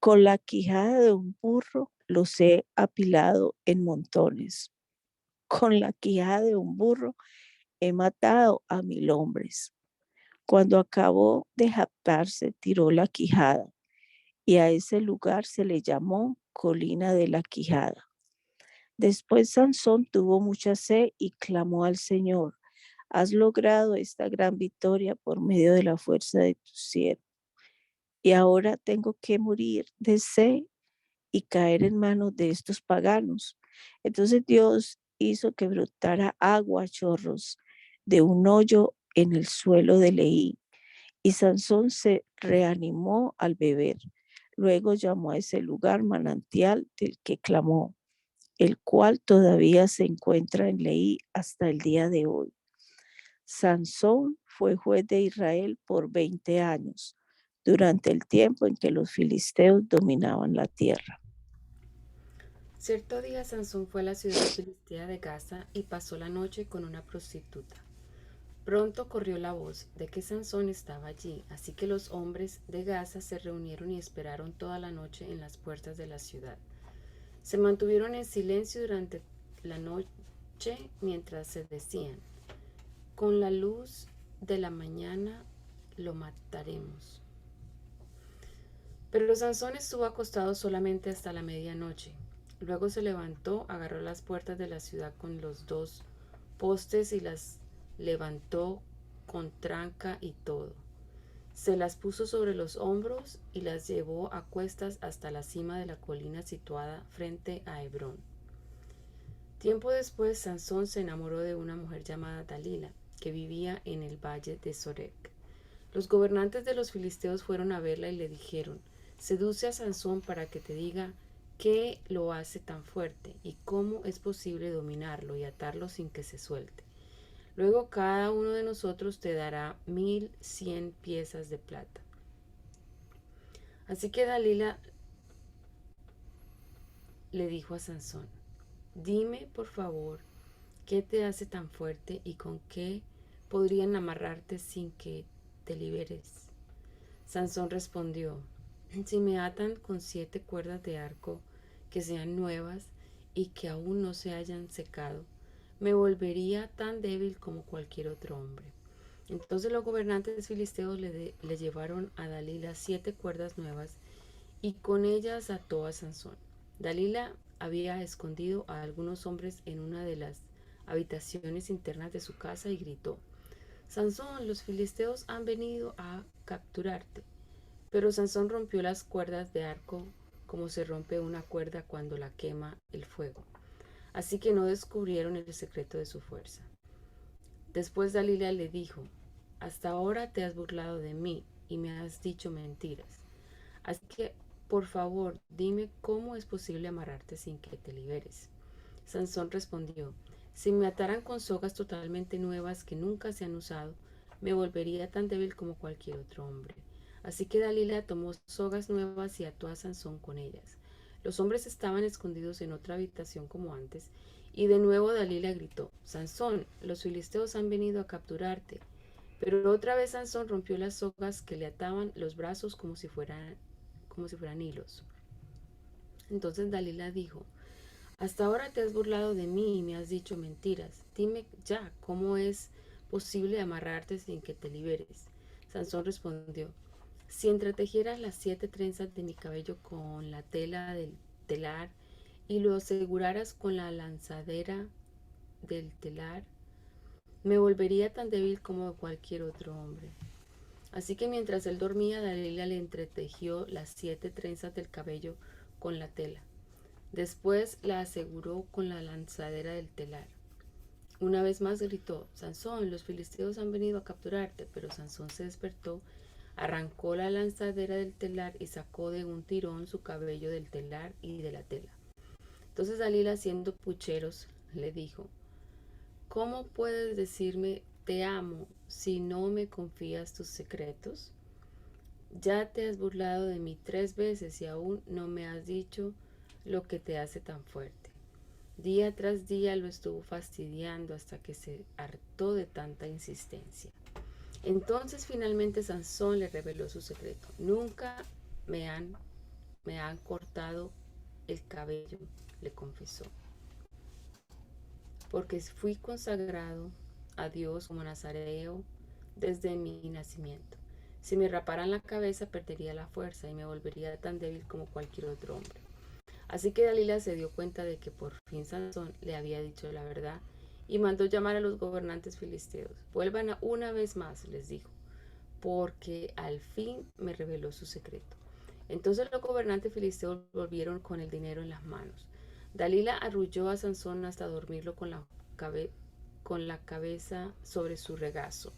con la quijada de un burro los he apilado en montones. Con la quijada de un burro he matado a 1,000 hombres. Cuando acabó de jactarse, tiró la quijada y a ese lugar se le llamó Colina de la Quijada. Después Sansón tuvo mucha sed y clamó al Señor, has logrado esta gran victoria por medio de la fuerza de tu siervo. Y ahora tengo que morir de sed y caer en manos de estos paganos. Entonces Dios hizo que brotara agua a chorros de un hoyo en el suelo de Leí, y Sansón se reanimó al beber. Luego llamó a ese lugar manantial del que clamó, el cual todavía se encuentra en Leí hasta el día de hoy. Sansón fue juez de Israel por 20 años, durante el tiempo en que los filisteos dominaban la tierra. Cierto día Sansón fue a la ciudad filistea de Gaza y pasó la noche con una prostituta. Pronto corrió la voz de que Sansón estaba allí, así que los hombres de Gaza se reunieron y esperaron toda la noche en las puertas de la ciudad. Se mantuvieron en silencio durante la noche mientras se decían, con la luz de la mañana lo mataremos. Pero Sansón estuvo acostado solamente hasta la medianoche. Luego se levantó, agarró las puertas de la ciudad con los 2 postes y las levantó con tranca y todo. Se las puso sobre los hombros y las llevó a cuestas hasta la cima de la colina situada frente a Hebrón. Tiempo después, Sansón se enamoró de una mujer llamada Dalila, que vivía en el valle de Sorek. Los gobernantes de los filisteos fueron a verla y le dijeron, seduce a Sansón para que te diga qué lo hace tan fuerte y cómo es posible dominarlo y atarlo sin que se suelte. Luego cada uno de nosotros te dará 1,100 piezas de plata. Así que Dalila le dijo a Sansón, dime por favor, ¿qué te hace tan fuerte y con qué podrían amarrarte sin que te liberes? Sansón respondió, si me atan con 7 cuerdas de arco que sean nuevas y que aún no se hayan secado, me volvería tan débil como cualquier otro hombre. Entonces los gobernantes filisteos le llevaron a Dalila 7 cuerdas nuevas y con ellas ató a Sansón. Dalila había escondido a algunos hombres en una de las habitaciones internas de su casa y gritó, Sansón, los filisteos han venido a capturarte. Pero Sansón rompió las cuerdas de arco como se rompe una cuerda cuando la quema el fuego. Así que no descubrieron el secreto de su fuerza. Después Dalila le dijo, hasta ahora te has burlado de mí y me has dicho mentiras. Así que por favor, dime cómo es posible amarrarte sin que te liberes. Sansón respondió, si me ataran con sogas totalmente nuevas que nunca se han usado, me volvería tan débil como cualquier otro hombre. Así que Dalila tomó sogas nuevas y ató a Sansón con ellas. Los hombres estaban escondidos en otra habitación como antes, y de nuevo Dalila gritó, Sansón, los filisteos han venido a capturarte. Pero otra vez Sansón rompió las sogas que le ataban los brazos como si fueran hilos. Entonces Dalila dijo, hasta ahora te has burlado de mí y me has dicho mentiras. Dime ya, ¿cómo es posible amarrarte sin que te liberes? Sansón respondió, si entretejieras las 7 trenzas de mi cabello con la tela del telar y lo aseguraras con la lanzadera del telar, me volvería tan débil como cualquier otro hombre. Así que mientras él dormía, Dalila le entretejió las 7 trenzas del cabello con la tela. Después la aseguró con la lanzadera del telar. Una vez más gritó, Sansón, los filisteos han venido a capturarte. Pero Sansón se despertó, arrancó la lanzadera del telar y sacó de un tirón su cabello del telar y de la tela. Entonces Dalila, haciendo pucheros, le dijo, ¿cómo puedes decirme te amo si no me confías tus secretos? Ya te has burlado de mí 3 veces y aún no me has dicho lo que te hace tan fuerte. Día tras día lo estuvo fastidiando hasta que se hartó de tanta insistencia. Entonces finalmente Sansón le reveló su secreto. Nunca me han cortado el cabello, le confesó, porque fui consagrado a Dios como nazareo desde mi nacimiento. Si me raparan la cabeza perdería la fuerza y me volvería tan débil como cualquier otro hombre. Así que Dalila se dio cuenta de que por fin Sansón le había dicho la verdad y mandó llamar a los gobernantes filisteos. Vuelvan una vez más, les dijo, porque al fin me reveló su secreto. Entonces los gobernantes filisteos volvieron con el dinero en las manos. Dalila arrulló a Sansón hasta dormirlo con la cabeza sobre su regazo.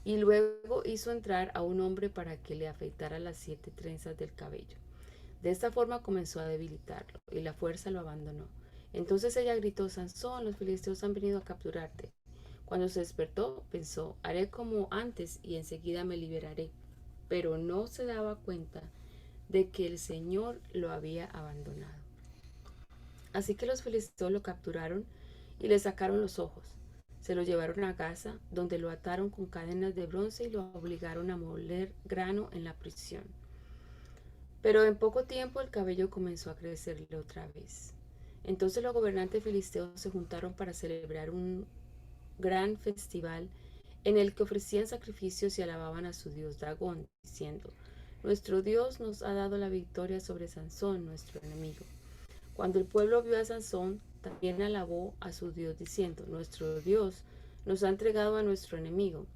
Y luego hizo entrar a un hombre para que le afeitara las 7 trenzas del cabello. De esta forma comenzó a debilitarlo y la fuerza lo abandonó. Entonces ella gritó, Sansón, los filisteos han venido a capturarte. Cuando se despertó, pensó, haré como antes y enseguida me liberaré. Pero no se daba cuenta de que el Señor lo había abandonado. Así que los filisteos lo capturaron y le sacaron los ojos. Se lo llevaron a Gaza, donde lo ataron con cadenas de bronce y lo obligaron a moler grano en la prisión. Pero en poco tiempo el cabello comenzó a crecerle otra vez. Entonces los gobernantes filisteos se juntaron para celebrar un gran festival en el que ofrecían sacrificios y alababan a su dios Dagón, diciendo, nuestro Dios nos ha dado la victoria sobre Sansón, nuestro enemigo. Cuando el pueblo vio a Sansón, también alabó a su Dios, diciendo, nuestro Dios nos ha entregado a nuestro enemigo.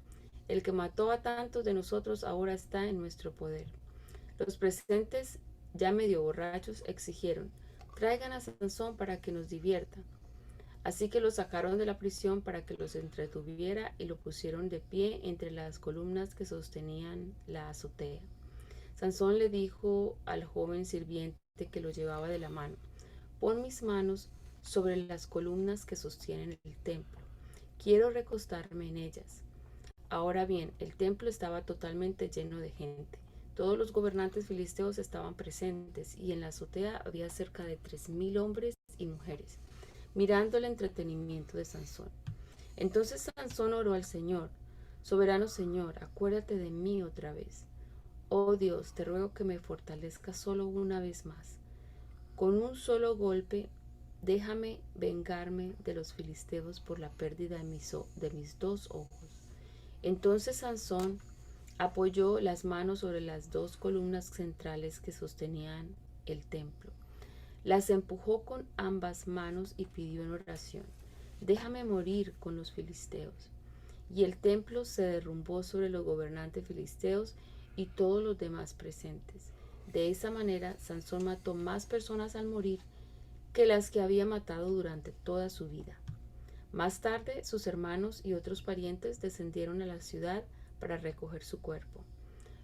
El que mató a tantos de nosotros ahora está en nuestro poder. Los presentes, ya medio borrachos, exigieron, traigan a Sansón para que nos divierta. Así que lo sacaron de la prisión para que los entretuviera y lo pusieron de pie entre las columnas que sostenían la azotea. Sansón le dijo al joven sirviente que lo llevaba de la mano, pon mis manos sobre las columnas que sostienen el templo. Quiero recostarme en ellas. Ahora bien, el templo estaba totalmente lleno de gente. Todos los gobernantes filisteos estaban presentes y en la azotea había cerca de 3,000 hombres y mujeres, mirando el entretenimiento de Sansón. Entonces Sansón oró al Señor, soberano Señor, acuérdate de mí otra vez. Oh Dios, te ruego que me fortalezcas solo una vez más. Con un solo golpe, déjame vengarme de los filisteos por la pérdida de mis 2 ojos. Entonces Sansón apoyó las manos sobre las 2 columnas centrales que sostenían el templo. Las empujó con ambas manos y pidió en oración, déjame morir con los filisteos. Y el templo se derrumbó sobre los gobernantes filisteos y todos los demás presentes. De esa manera, Sansón mató más personas al morir que las que había matado durante toda su vida. Más tarde, sus hermanos y otros parientes descendieron a la ciudad para recoger su cuerpo.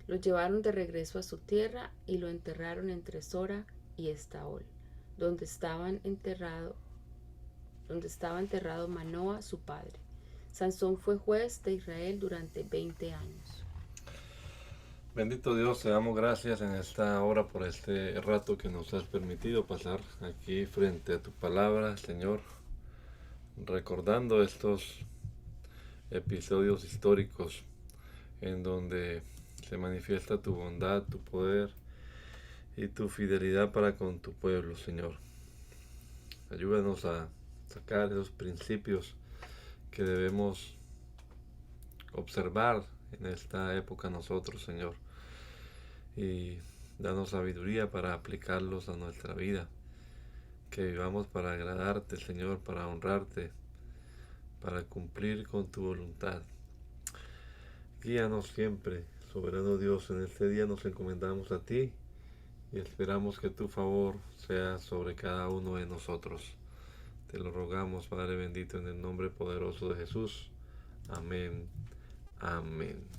Lo llevaron de regreso a su tierra y lo enterraron entre Sora y Estaol, donde estaba enterrado Manoa, su padre. Sansón fue juez de Israel durante 20 años. Bendito Dios, te damos gracias en esta hora por este rato que nos has permitido pasar aquí frente a tu palabra, Señor, recordando estos episodios históricos en donde se manifiesta tu bondad, tu poder y tu fidelidad para con tu pueblo, Señor. Ayúdanos a sacar esos principios que debemos observar en esta época nosotros, Señor, y danos sabiduría para aplicarlos a nuestra vida, que vivamos para agradarte, Señor, para honrarte, para cumplir con tu voluntad. Guíanos siempre, soberano Dios. En este día nos encomendamos a ti y esperamos que tu favor sea sobre cada uno de nosotros. Te lo rogamos, Padre bendito, en el nombre poderoso de Jesús. Amén. Amén.